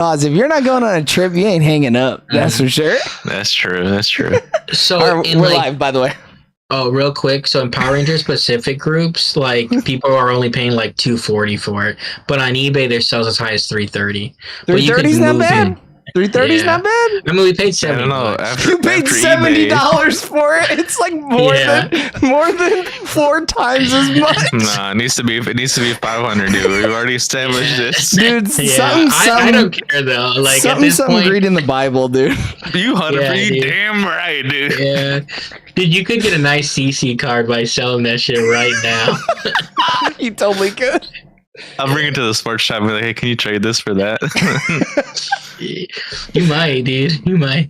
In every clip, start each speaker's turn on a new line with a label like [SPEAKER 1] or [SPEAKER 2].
[SPEAKER 1] Oz, if you're not going on a trip, you ain't hanging up. That's for sure.
[SPEAKER 2] That's true.
[SPEAKER 3] So
[SPEAKER 1] We're live, by the way.
[SPEAKER 3] Oh, real quick. So in Power Ranger specific groups, like people are only paying like $240 for it, but on eBay they sell as high as $330.
[SPEAKER 1] $330's not bad. $330's not bad.
[SPEAKER 3] I mean, we paid $70.
[SPEAKER 2] I don't know.
[SPEAKER 1] You paid $70 for it. It's like more than 4 times as much.
[SPEAKER 2] Nah, it needs to be 500, dude. We've already established this,
[SPEAKER 1] dude.
[SPEAKER 3] I don't care though. Like at this point,
[SPEAKER 1] read in the Bible, dude.
[SPEAKER 2] You 100%, damn right, dude.
[SPEAKER 3] Yeah, dude, you could get a nice CC card by selling that shit right now.
[SPEAKER 1] You totally could.
[SPEAKER 2] I'll bring it to the sports shop and be like, hey, can you trade this for that?
[SPEAKER 3] You might, dude. You might.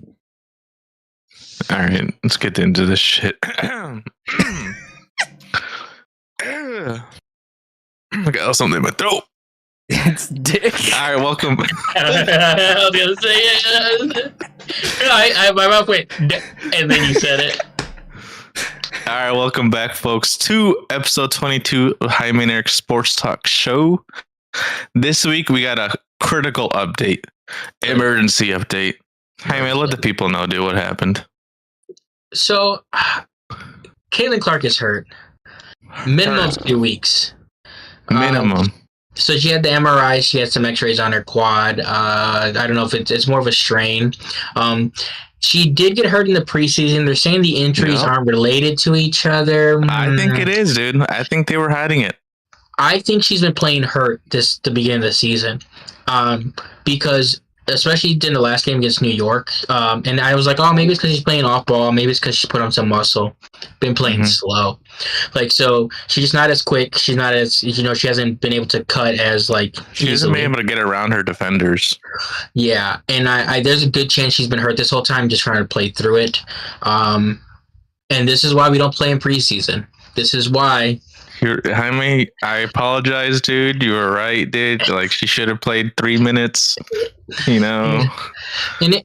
[SPEAKER 2] All right, let's get into this shit. I got something in my throat.
[SPEAKER 1] It's dick.
[SPEAKER 2] All right, welcome.
[SPEAKER 3] I was gonna say it. My mouth went, and then you said it.
[SPEAKER 2] All right, welcome back, folks, to episode 22 of Jaime and Eric Sports Talk Show. This week, we got a critical update, emergency update. Jaime, let the people know, dude, what happened.
[SPEAKER 3] So, Caitlin Clark is hurt. Minimum of 2 weeks.
[SPEAKER 2] Minimum.
[SPEAKER 3] So she had the MRI. She had some X-rays on her quad. I don't know if it's more of a strain. She did get hurt in the preseason. They're saying the injuries aren't related to each other.
[SPEAKER 2] I think it is, dude. I think they were hiding it.
[SPEAKER 3] I think she's been playing hurt the beginning of the season, because especially in the last game against New York, and I was like, oh, maybe it's because she's playing off ball. Maybe it's because she put on some muscle. Been playing slow, like, so she's just not as quick. She's not as, she hasn't been able to cut as like.
[SPEAKER 2] She hasn't been able to get around her defenders. Yeah,
[SPEAKER 3] and I there's a good chance she's been hurt this whole time, just trying to play through it. And this is why we don't play in preseason. This is why.
[SPEAKER 2] Jaime, I apologize, dude. You were right, dude. Like, she should have played 3 minutes, And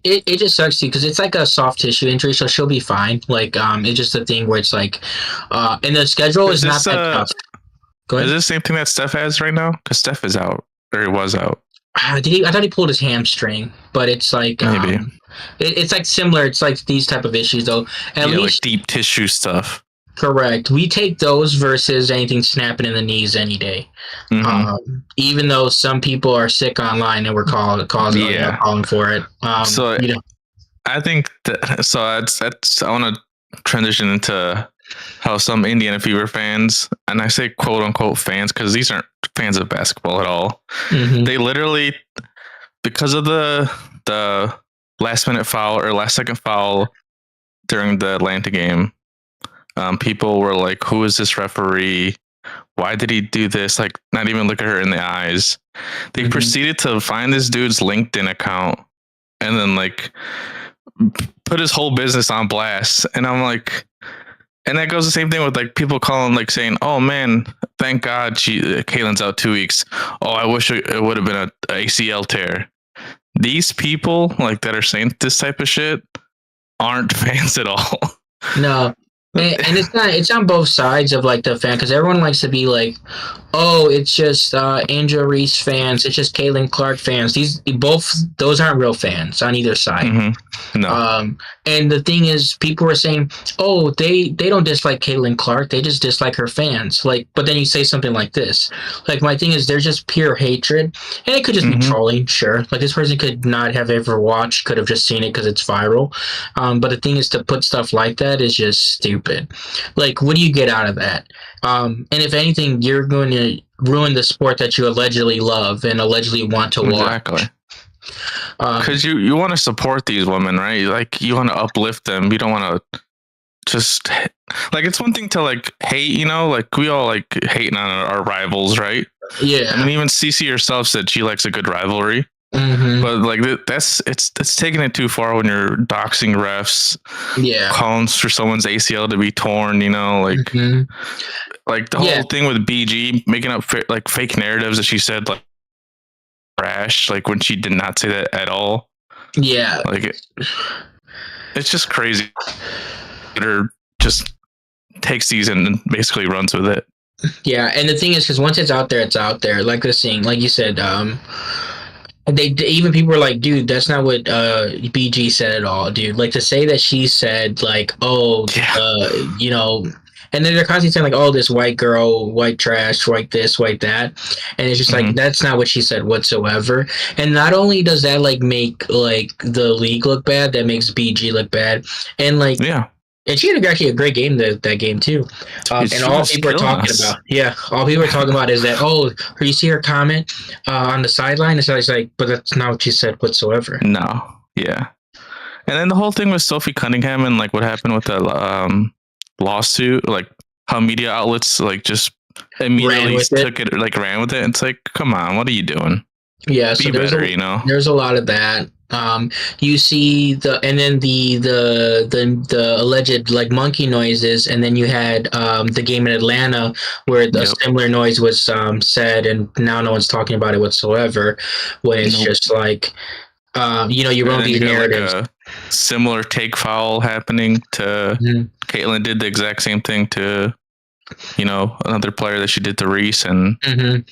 [SPEAKER 3] it just sucks too, because it's like a soft tissue injury, so she'll be fine. Like, it's just a thing where it's like, and the schedule is not that tough. Go ahead.
[SPEAKER 2] Is this the same thing that Steph has right now? Because Steph is out, or he was out.
[SPEAKER 3] I thought he pulled his hamstring, but it's like
[SPEAKER 2] maybe
[SPEAKER 3] it's like similar. It's like these type of issues, though. At least
[SPEAKER 2] like deep tissue stuff.
[SPEAKER 3] Correct. We take those versus anything snapping in the knees any day. Even though some people are sick online and we're calling for it.
[SPEAKER 2] I think that's I want to transition into how some Indiana Fever fans, and I say quote unquote fans because these aren't fans of basketball at all. They literally, because of the last minute foul or last second foul during the Atlanta game, people were like, who is this referee? Why did he do this? Like, not even look at her in the eyes. They proceeded to find this dude's LinkedIn account and then like put his whole business on blast. And I'm like, and that goes the same thing with like people calling, like saying, oh man, thank God Caitlin's out 2 weeks. Oh, I wish it would have been a ACL tear. These people like that are saying this type of shit aren't fans at all.
[SPEAKER 3] No. And it's on both sides of like the fan, because everyone likes to be like, oh, it's just Angel Reese fans, it's just Caitlin Clark fans. Those aren't real fans on either side.
[SPEAKER 2] No.
[SPEAKER 3] And the thing is, people were saying, oh, they don't dislike Caitlin Clark, they just dislike her fans. Like, but then you say something like this. Like, my thing is, there's just pure hatred, and it could just be trolling, sure. Like, this person could not have ever watched, could have just seen it because it's viral. But the thing is, to put stuff like that is just stupid. Like, what do you get out of that? And if anything, you're going to ruin the sport that you allegedly love and allegedly want to watch.
[SPEAKER 2] Exactly. Because you want to support these women, right? Like, you want to uplift them. You don't want to just like, it's one thing to like hate, like we all like hating on our rivals, right?
[SPEAKER 3] Yeah.
[SPEAKER 2] I mean, even Cece herself said she likes a good rivalry. But like it's taking it too far when you're doxing refs, calling for someone's ACL to be torn, like the whole thing with BG making up like fake narratives that she said like trash, like when she did not say that at all.
[SPEAKER 3] Yeah,
[SPEAKER 2] like it's just crazy. Or just takes these and basically runs with it.
[SPEAKER 3] Yeah, and the thing is, because once it's out there, it's out there. Like this thing, like you said, Even people were like, dude, that's not what BG said at all, dude. Like to say that she said like, oh, you know, and then they're constantly saying like, oh, this white girl, white trash, white this, white that, and it's just like that's not what she said whatsoever. And not only does that like make like the league look bad, that makes BG look bad, and like and she had actually a great game that game too. And all people are talking about, all people are talking about is that, oh, you see her comment on the sideline? It's like, but that's not what she said whatsoever.
[SPEAKER 2] No, yeah. And then the whole thing with Sophie Cunningham and like what happened with the lawsuit, like how media outlets like just immediately took it, like ran with it. It's like, come on, what are you doing?
[SPEAKER 3] Yeah,
[SPEAKER 2] be better, you know.
[SPEAKER 3] There's a lot of that. You see the alleged like monkey noises, and then you had the game in Atlanta where the similar noise was said, and now no one's talking about it whatsoever. When it's just like, you know, you run these narratives.
[SPEAKER 2] Like a similar take foul happening to Caitlyn did the exact same thing to, you know, another player that she did to Reese, and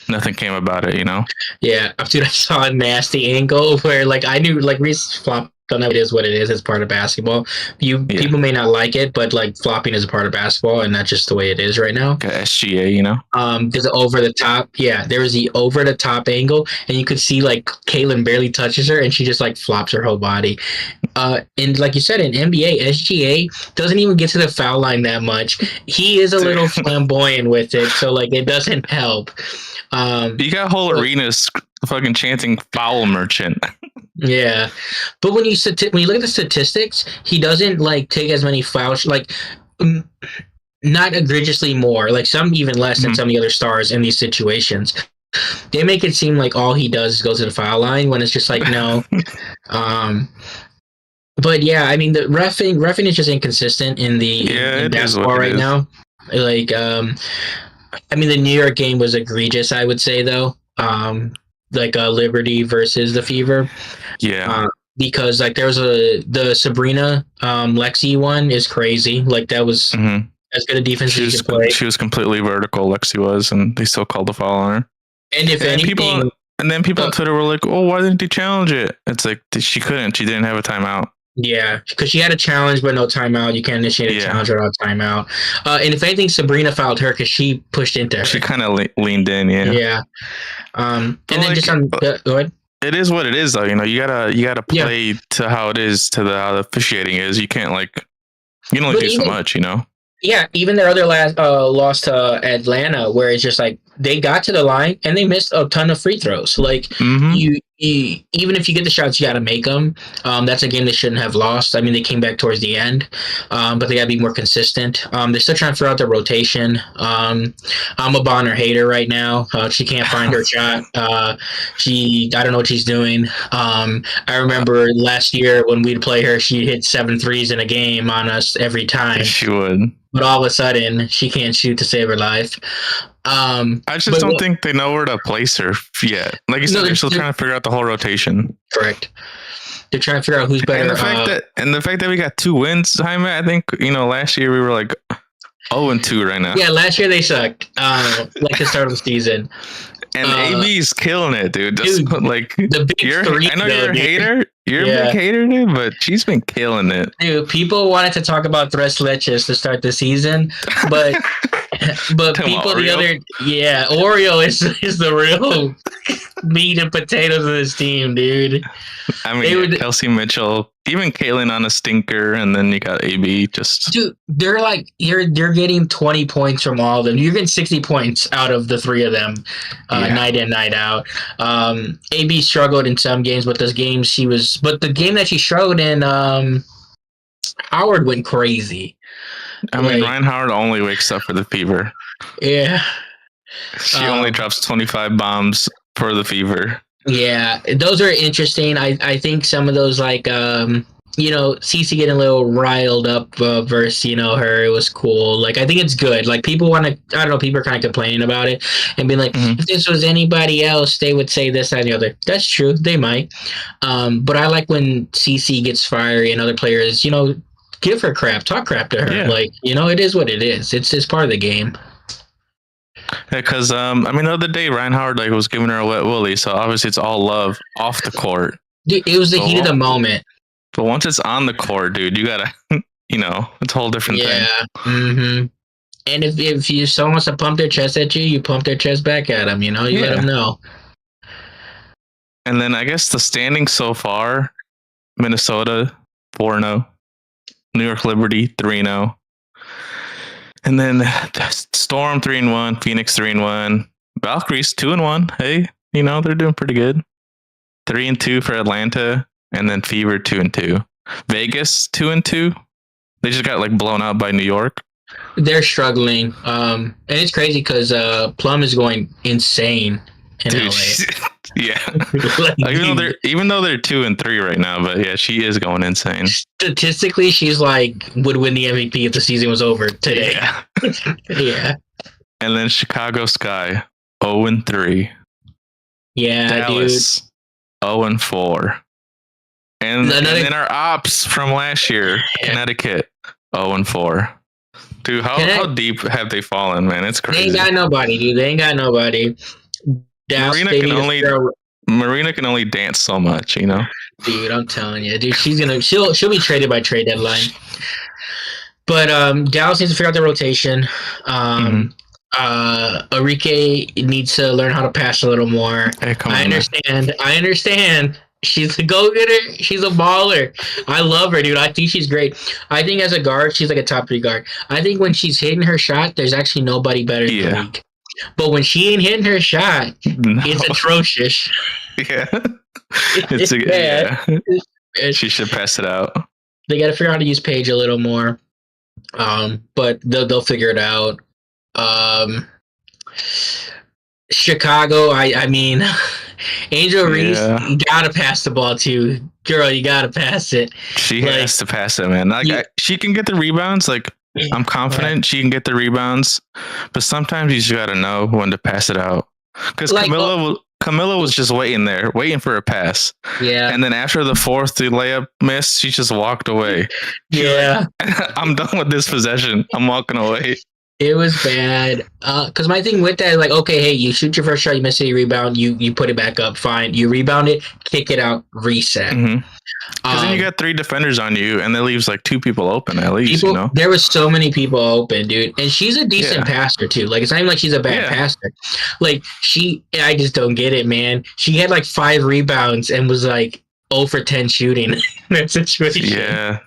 [SPEAKER 2] nothing came about it, you know?
[SPEAKER 3] Yeah, dude, I saw a nasty angle where, like, I knew, like, Reese flopped. Don't know, it is what it is. It's part of basketball. People may not like it, but, like, flopping is a part of basketball, and that's just the way it is right now.
[SPEAKER 2] SGA, you know?
[SPEAKER 3] There's over the top. Yeah, there was the over the top angle, and you could see, like, Caitlyn barely touches her, and she just, like, flops her whole body. And like you said, in NBA, SGA doesn't even get to the foul line that much. He is a little flamboyant with it, so, like, it doesn't help.
[SPEAKER 2] You got whole arenas fucking chanting "foul merchant."
[SPEAKER 3] Yeah, but when you look at the statistics, he doesn't like take as many fouls, like not egregiously more, like some even less than some of the other stars in these situations. They make it seem like all he does is go to the foul line when it's just like no. But yeah, I mean the reffing is just inconsistent in in basketball right now. Like I mean the New York game was egregious, I would say though. Like Liberty versus the Fever. Yeah. Because like there was the Sabrina Lexi one is crazy. Like that was as good a defense as you could play.
[SPEAKER 2] She was completely vertical, Lexi was, and they still called the foul on her.
[SPEAKER 3] And if anything,
[SPEAKER 2] people on Twitter were like, "Oh, why didn't he challenge it?" It's like she couldn't. She didn't have a timeout.
[SPEAKER 3] Yeah, because she had a challenge but no timeout. You can't initiate a challenge without a timeout. And if anything, Sabrina fouled her because she pushed into her.
[SPEAKER 2] She kind of leaned in. Yeah.
[SPEAKER 3] Yeah. And then like, just on go ahead.
[SPEAKER 2] It is what it is, though. You know, you gotta play to how it is, to how the officiating is. You can't you can only do so much, you know.
[SPEAKER 3] Yeah, even their other loss to Atlanta, where it's just like they got to the line and they missed a ton of free throws. Like you even if you get the shots, you got to make them. That's a game they shouldn't have lost. I mean, they came back towards the end, but they got to be more consistent. They're still trying to figure out their rotation. I'm a Bonner hater right now. She can't find her shot. I don't know what she's doing. I remember last year when we'd play her, she hit 7 threes in a game on us every time.
[SPEAKER 2] She would.
[SPEAKER 3] But all of a sudden, she can't shoot to save her life.
[SPEAKER 2] I just don't think they know where to place her yet. Like you said, they're still trying to figure out the whole rotation.
[SPEAKER 3] Correct. They're trying to figure out who's better.
[SPEAKER 2] And the fact that we got 2 wins, Jaime, I think, you know, last year we were like 0-2 right now.
[SPEAKER 3] Yeah, last year they sucked. Like the start of the season.
[SPEAKER 2] And AB's killing it, dude. Just
[SPEAKER 3] dude,
[SPEAKER 2] like
[SPEAKER 3] the big three.
[SPEAKER 2] I know you're a hater. You're a big hater, dude, but she's been killing it.
[SPEAKER 3] Dude, people wanted to talk about Tres Leches to start the season, but people Oreo is the real meat and potatoes of this team, dude.
[SPEAKER 2] I mean, Kelsey Mitchell, even Caitlyn on a stinker, and then you got AB.
[SPEAKER 3] Dude, they're like you're getting 20 points from all of them. You're getting 60 points out of the 3 of them, night in, night out. AB struggled in some games, but but the game that she struggled in, Howard went crazy.
[SPEAKER 2] I mean, Ryan Howard only wakes up for the Fever.
[SPEAKER 3] Yeah.
[SPEAKER 2] She only drops 25 bombs for the Fever.
[SPEAKER 3] Yeah, those are interesting. I think some of those, like, you know, Cece getting a little riled up versus, you know, her, it was cool. Like, I think it's good. Like, people want to, I don't know, people are kind of complaining about it and being like, if this was anybody else, they would say this, that, and the other. That's true. They might. But I like when Cece gets fiery and other players, you know, give her crap, talk crap to her. Yeah. Like, you know, it is what it is. It's part of the game.
[SPEAKER 2] Because I mean, the other day Ryan Howard like was giving her a wet willy, so obviously it's all love off the court.
[SPEAKER 3] Dude, it was the heat of the moment.
[SPEAKER 2] But once it's on the court, dude, you gotta, it's a whole different thing.
[SPEAKER 3] Yeah. Mm-hmm. And if someone wants to pump their chest at you, you pump their chest back at them. You let them know.
[SPEAKER 2] And then I guess the standings so far: Minnesota 4-0, New York Liberty 3-0, and then Storm 3-1, Phoenix 3-1, Valkyries 2-1. Hey, they're doing pretty good. 3-2 for Atlanta, and then Fever 2-2. Vegas 2-2. They just got like blown out by New York.
[SPEAKER 3] They're struggling, and it's crazy because Plum is going insane in LA.
[SPEAKER 2] Yeah, even though they're 2-3 right now, but yeah, she is going insane.
[SPEAKER 3] Statistically, she's like would win the MVP if the season was over today.
[SPEAKER 2] Yeah.
[SPEAKER 3] Yeah.
[SPEAKER 2] And then Chicago Sky 0-3.
[SPEAKER 3] Yeah,
[SPEAKER 2] Dallas,
[SPEAKER 3] dude.
[SPEAKER 2] 0-4. And then our ops from last year, Connecticut 0-4. Dude, how deep have they fallen, man? It's crazy.
[SPEAKER 3] They ain't got nobody, dude. They ain't got nobody.
[SPEAKER 2] Marina can only dance so much,
[SPEAKER 3] Dude, I'm telling you, dude, she'll be traded by trade deadline. But Dallas needs to figure out their rotation. Arike needs to learn how to pass a little more.
[SPEAKER 2] Hey,
[SPEAKER 3] I understand. She's a go-getter. She's a baller. I love her, dude. I think she's great. I think as a guard, she's like a top 3 guard. I think when she's hitting her shot, there's actually nobody better in the league. But when she ain't hitting her shot, it's atrocious.
[SPEAKER 2] Yeah.
[SPEAKER 3] It's bad.
[SPEAKER 2] She should pass it out.
[SPEAKER 3] They got to figure out how to use Paige a little more. But they'll figure it out. Chicago, I mean, Angel Reese, you gotta pass the ball to. Girl, you gotta pass it.
[SPEAKER 2] She has to pass it, man. She can get the rebounds. Like, I'm confident she can get the rebounds, but sometimes you just gotta know when to pass it out. Because Camilla was just waiting for a pass.
[SPEAKER 3] Yeah.
[SPEAKER 2] And then after the fourth layup miss, she just walked away.
[SPEAKER 3] Yeah.
[SPEAKER 2] I'm done with this possession. I'm walking away.
[SPEAKER 3] It was bad. Because my thing with that is like, okay, hey, you shoot your first shot, you miss it, you rebound, you put it back up, fine. You rebound it, kick it out, reset.
[SPEAKER 2] Because then you got 3 defenders on you, and that leaves like 2 people open at least.
[SPEAKER 3] There was so many people open, dude, and she's a decent passer too. Like, it's not even like she's a bad passer. Like, I just don't get it, man. She had like 5 rebounds and was like 0 for 10 shooting in that situation.
[SPEAKER 2] Yeah,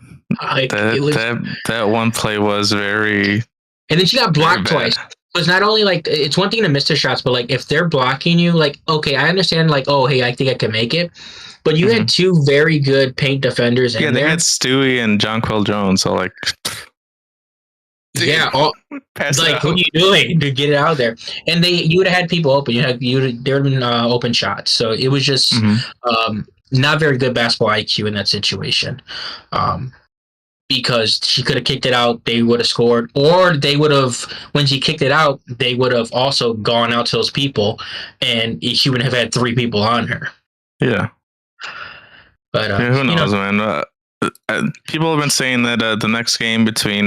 [SPEAKER 2] that one play was very.
[SPEAKER 3] And then she got blocked twice. It's not only like, it's one thing to miss the shots, but like if they're blocking you, like, okay, I understand, like, oh, hey, I think I can make it. But you had 2 very good paint defenders in there.
[SPEAKER 2] Yeah, they had Stewie and Jonquel Jones. So, like,
[SPEAKER 3] yeah, like, what are you doing to get it out there? And you would have had people open. There would have been open shots. So it was just not very good basketball IQ in that situation. Because she could have kicked it out, they would have scored, or they would have, when she kicked it out, they would have also gone out to those people, and she would have had 3 people on her.
[SPEAKER 2] Yeah. But who knows, man? People have been saying that the next game between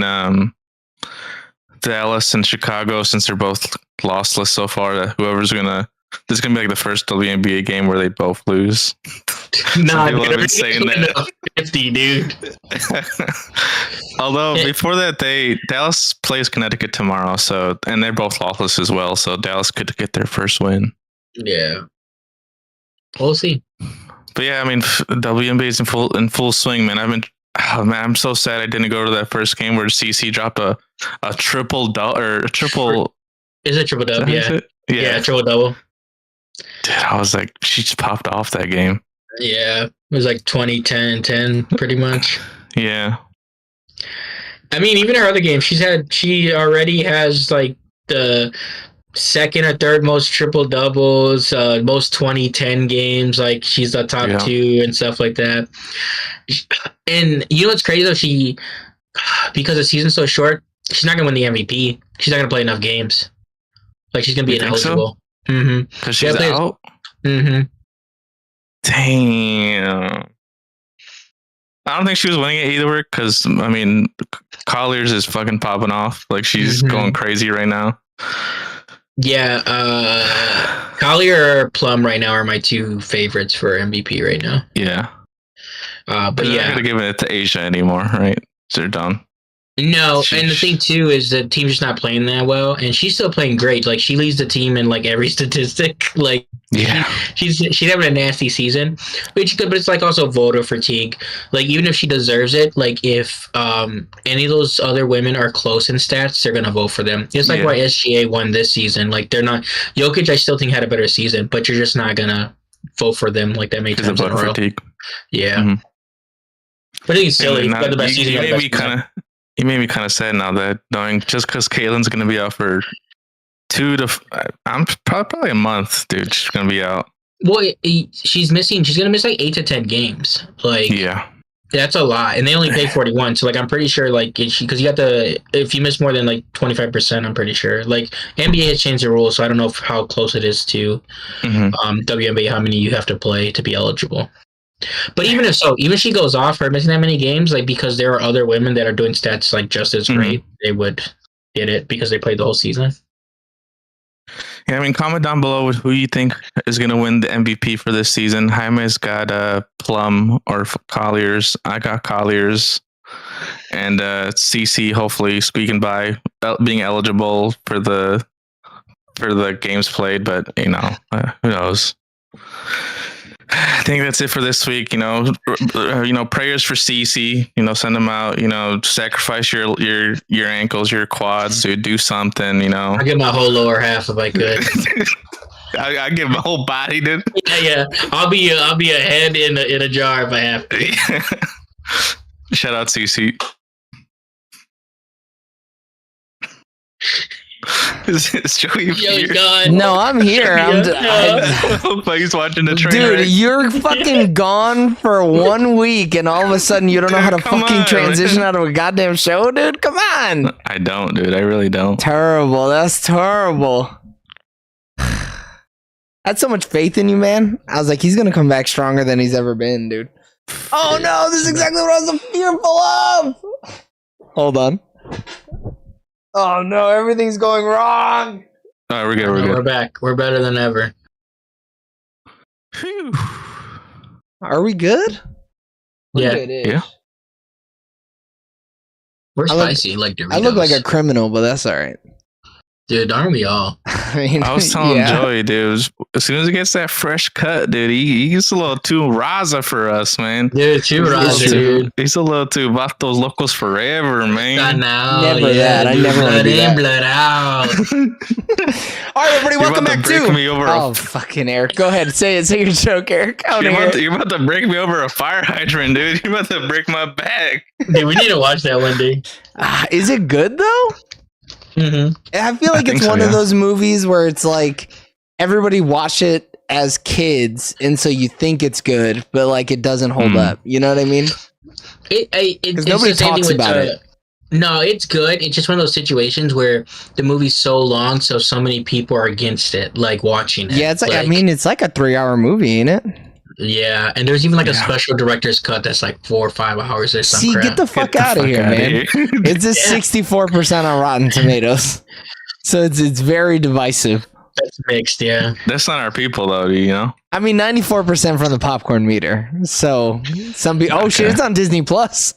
[SPEAKER 2] Dallas and Chicago, since they're both lossless so far, that this is gonna be like the first WNBA game where they both lose.
[SPEAKER 3] Nah,
[SPEAKER 2] people have been saying that.
[SPEAKER 3] 50, dude.
[SPEAKER 2] Although before that, Dallas plays Connecticut tomorrow, and they're both lossless as well, so Dallas could get their first win.
[SPEAKER 3] Yeah, we'll see.
[SPEAKER 2] But yeah, I mean, WNBA is in full swing, man. I'm so sad I didn't go to that first game where CC dropped a triple double or a triple.
[SPEAKER 3] Is it triple double? Yeah, triple double.
[SPEAKER 2] Dude, I was like, she just popped off that game.
[SPEAKER 3] Yeah, it was like 20, 10, 10, pretty much.
[SPEAKER 2] Yeah.
[SPEAKER 3] I mean, even her other games, she already has like the second or third most triple doubles, most 20-10 games. Like, she's the top 2 and stuff like that. And you know what's crazy though? Because the season's so short, she's not gonna win the MVP. She's not gonna play enough games. Like, she's gonna be ineligible.
[SPEAKER 2] Because she's out. Damn. I don't think she was winning it either. Because I mean, Colliers is fucking popping off. Like, she's going crazy right now.
[SPEAKER 3] Yeah, Collier or Plum right now are my two favorites for MVP right now.
[SPEAKER 2] Yeah.
[SPEAKER 3] But
[SPEAKER 2] They're not
[SPEAKER 3] yeah,
[SPEAKER 2] gonna give it to Asia anymore, right? So they're done.
[SPEAKER 3] no, and the
[SPEAKER 2] Sheesh.
[SPEAKER 3] thing too is the team's just not playing that well, and she's still playing great. Like she leads the team in like every statistic. Like
[SPEAKER 2] Yeah.
[SPEAKER 3] she's having a nasty season, which is good, but it's like also voter fatigue. Like even if she deserves it, like if any of those other women are close in stats, they're gonna vote for them. It's like
[SPEAKER 2] Yeah.
[SPEAKER 3] why SGA won this season. Like they're not Jokic. I still think had a better season, but you're just not gonna vote for them like that many
[SPEAKER 2] Because of
[SPEAKER 3] times in a
[SPEAKER 2] voter
[SPEAKER 3] row.
[SPEAKER 2] fatigue.
[SPEAKER 3] Yeah,
[SPEAKER 2] Mhm.
[SPEAKER 3] but I think it's silly.
[SPEAKER 2] And
[SPEAKER 3] You got the best season.
[SPEAKER 2] You
[SPEAKER 3] You got
[SPEAKER 2] made
[SPEAKER 3] the
[SPEAKER 2] me
[SPEAKER 3] best
[SPEAKER 2] kind of. You made me kind of sad now that knowing just because Caitlin's gonna be out for 2 to I'm probably a month, dude. She's gonna be out.
[SPEAKER 3] Well, she's missing. She's gonna miss like 8 to 10 games. Like
[SPEAKER 2] Yeah.
[SPEAKER 3] that's a lot, and they only pay 41. So like I'm pretty sure like because you got if you miss more than like 25%, I'm pretty sure like NBA has changed the rules, so I don't know how close it is to
[SPEAKER 2] Mhm.
[SPEAKER 3] WNBA how many you have to play to be eligible. But even if so, even if she goes off for missing that many games, like because there are other women that are doing stats like just as great, they would get it because they played the whole season.
[SPEAKER 2] Yeah, I mean, comment down below who you think is going to win the MVP for this season. Jaime's got Plum or Colliers. I got Colliers. And CC hopefully squeaking by, being eligible for the games played, but who knows? I think that's it for this week. Prayers for CC. Send them out. Sacrifice your ankles, your quads, dude. Do something.
[SPEAKER 3] I'll get my whole lower half if I could.
[SPEAKER 2] I give my whole body, dude.
[SPEAKER 3] Yeah. I'll be a head in a jar if I have to.
[SPEAKER 2] Shout out CC. Is Joey here?
[SPEAKER 3] Gone.
[SPEAKER 1] No, I'm here.
[SPEAKER 2] He's watching the train.
[SPEAKER 1] Dude, you're fucking gone for 1 week, and all of a sudden you don't know how to
[SPEAKER 2] Come
[SPEAKER 1] fucking
[SPEAKER 2] on,
[SPEAKER 1] transition
[SPEAKER 2] man.
[SPEAKER 1] out of a goddamn show, dude. Come on.
[SPEAKER 2] I don't, dude. I really don't.
[SPEAKER 1] Terrible. That's terrible. I had so much faith in you, man. I was like, he's gonna come back stronger than he's ever been, dude. Oh no, this is exactly what I was fearful of. Hold on. Oh no, everything's going wrong.
[SPEAKER 2] All right, we're good. We're
[SPEAKER 3] We're
[SPEAKER 2] good.
[SPEAKER 3] back. We're better than ever.
[SPEAKER 2] Phew.
[SPEAKER 1] Are we good?
[SPEAKER 3] Yeah.
[SPEAKER 2] Yeah.
[SPEAKER 3] We're
[SPEAKER 1] I look-
[SPEAKER 3] spicy like Doritos.
[SPEAKER 1] I look like a criminal, but that's all right.
[SPEAKER 3] dude. Aren't we all?
[SPEAKER 1] I mean,
[SPEAKER 2] I was telling
[SPEAKER 1] yeah.
[SPEAKER 2] Joey, dude, as soon as he gets that fresh cut, dude, he gets a little too raza for us, man.
[SPEAKER 3] Dude, too
[SPEAKER 1] It's
[SPEAKER 3] raw,
[SPEAKER 1] true.
[SPEAKER 3] dude.
[SPEAKER 2] He's a little too Vatos Locos forever,
[SPEAKER 3] Not
[SPEAKER 2] man.
[SPEAKER 3] now.
[SPEAKER 1] Never that. I
[SPEAKER 3] dude,
[SPEAKER 1] never wanna
[SPEAKER 3] blood
[SPEAKER 1] do
[SPEAKER 3] in,
[SPEAKER 1] that.
[SPEAKER 3] blood out.
[SPEAKER 1] All right, everybody,
[SPEAKER 2] You're
[SPEAKER 1] welcome
[SPEAKER 2] about
[SPEAKER 1] back
[SPEAKER 2] to break
[SPEAKER 1] to.
[SPEAKER 2] me over
[SPEAKER 1] Oh, fucking Eric, go ahead, say it. Say your joke, Eric. I wanna hear it.
[SPEAKER 2] you're about to break me over a fire hydrant, dude. You're about to break my back.
[SPEAKER 3] Dude, we need to watch that one day.
[SPEAKER 1] Is it good though?
[SPEAKER 3] Mm-hmm.
[SPEAKER 1] I feel like
[SPEAKER 2] I think
[SPEAKER 1] it's
[SPEAKER 2] so,
[SPEAKER 1] one of
[SPEAKER 2] yeah.
[SPEAKER 1] those movies where it's like everybody watch it as kids, and so you think it's good, but like it doesn't hold up. You know what I mean?
[SPEAKER 3] Because
[SPEAKER 1] nobody talks about it.
[SPEAKER 3] No, it's good. It's just one of those situations where the movie's so long, so many people are against it, like watching it.
[SPEAKER 1] Yeah, it's like I mean, it's like a 3-hour movie, ain't it?
[SPEAKER 3] yeah, and there's even like a
[SPEAKER 2] Yeah.
[SPEAKER 3] special director's cut that's like 4 or 5 hours or something.
[SPEAKER 1] See, get the fuck
[SPEAKER 2] Get the
[SPEAKER 1] out of
[SPEAKER 2] fuck
[SPEAKER 1] here,
[SPEAKER 2] outta
[SPEAKER 1] man.
[SPEAKER 2] here.
[SPEAKER 1] It's a
[SPEAKER 3] Yeah.
[SPEAKER 1] 64% on Rotten Tomatoes, so it's very divisive.
[SPEAKER 3] That's mixed, yeah.
[SPEAKER 2] That's not our people, though. You know.
[SPEAKER 1] I mean, 94% from the popcorn meter. So some people. Oh shit,
[SPEAKER 2] Okay.
[SPEAKER 1] it's on Disney Plus.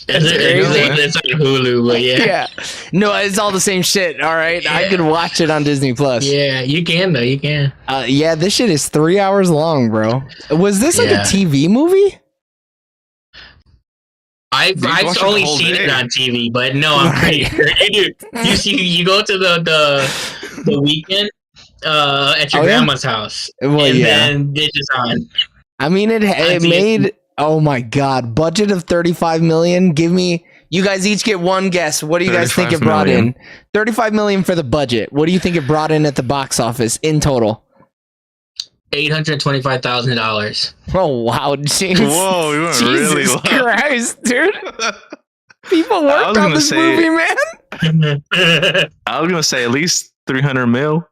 [SPEAKER 3] It's
[SPEAKER 2] crazy.
[SPEAKER 3] it's on Hulu, but yeah.
[SPEAKER 1] Yeah. No, it's all the same shit. All right, I
[SPEAKER 3] Yeah.
[SPEAKER 1] could watch it on Disney Plus.
[SPEAKER 3] Yeah, you can though. You can.
[SPEAKER 1] Yeah, this shit is 3 hours long, bro. Was this like
[SPEAKER 3] Yeah.
[SPEAKER 1] a TV movie?
[SPEAKER 3] I've
[SPEAKER 2] You watch it the
[SPEAKER 3] only
[SPEAKER 2] whole
[SPEAKER 3] seen
[SPEAKER 2] day.
[SPEAKER 3] it on TV, but no, I'm pretty sure. Dude, you go to the weekend at your
[SPEAKER 1] Oh, yeah?
[SPEAKER 3] grandma's house,
[SPEAKER 1] Well,
[SPEAKER 3] and
[SPEAKER 1] yeah.
[SPEAKER 3] then it's just on.
[SPEAKER 1] I mean, it
[SPEAKER 3] see it.
[SPEAKER 1] made. Oh my god, budget of 35 million. Give me. You guys each get one guess. What do you guys think it
[SPEAKER 2] 35
[SPEAKER 1] brought
[SPEAKER 2] million.
[SPEAKER 1] in? 35 million for the budget. What do you think it brought in at the box office in total?
[SPEAKER 3] $825,000.
[SPEAKER 1] Oh wow, James.
[SPEAKER 2] Whoa, you went
[SPEAKER 1] Jesus
[SPEAKER 2] really low.
[SPEAKER 1] Christ, dude. People
[SPEAKER 2] I
[SPEAKER 1] worked
[SPEAKER 2] was
[SPEAKER 1] on
[SPEAKER 2] gonna
[SPEAKER 1] this
[SPEAKER 2] say-
[SPEAKER 1] movie, man.
[SPEAKER 2] I was gonna say at least 300 mil.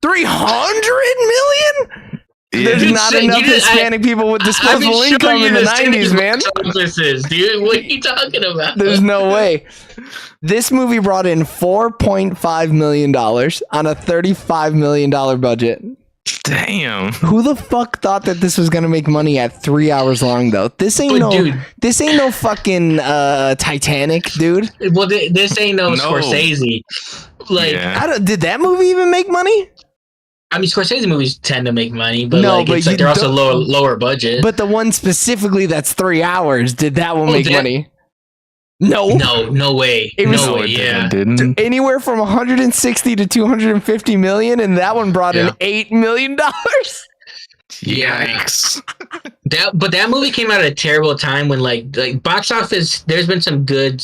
[SPEAKER 1] 300 million?
[SPEAKER 2] Yeah.
[SPEAKER 1] There's
[SPEAKER 3] Dude,
[SPEAKER 1] not
[SPEAKER 3] say-
[SPEAKER 1] enough
[SPEAKER 3] you did-
[SPEAKER 1] Hispanic people with disposable income in the 90s, man.
[SPEAKER 3] Offices, dude. What are you talking about?
[SPEAKER 1] There's no way. This movie brought in $4.5 million on a $35 million budget.
[SPEAKER 2] Damn.
[SPEAKER 1] Who the fuck thought that this was gonna make money at 3 hours long though? This ain't this ain't no fucking Titanic, dude.
[SPEAKER 3] Well, this ain't no Scorsese. Like,
[SPEAKER 2] Yeah.
[SPEAKER 1] Did that movie even make money?
[SPEAKER 3] I mean, Scorsese movies tend to make money, but
[SPEAKER 1] No,
[SPEAKER 3] like
[SPEAKER 1] but
[SPEAKER 3] it's like
[SPEAKER 1] you
[SPEAKER 3] they're also
[SPEAKER 1] don't-
[SPEAKER 3] lower budget.
[SPEAKER 1] But the one specifically that's 3 hours, did that one make
[SPEAKER 3] that-
[SPEAKER 1] money? No.
[SPEAKER 3] no way.
[SPEAKER 1] It was-
[SPEAKER 3] no
[SPEAKER 2] No,
[SPEAKER 3] way.
[SPEAKER 2] it
[SPEAKER 3] Yeah.
[SPEAKER 2] didn't.
[SPEAKER 1] Anywhere from 160 to 250 million, and that one brought in $8 million.
[SPEAKER 3] Yeah.
[SPEAKER 2] Yikes.
[SPEAKER 3] But that movie came out at a terrible time when like box office. There's been some good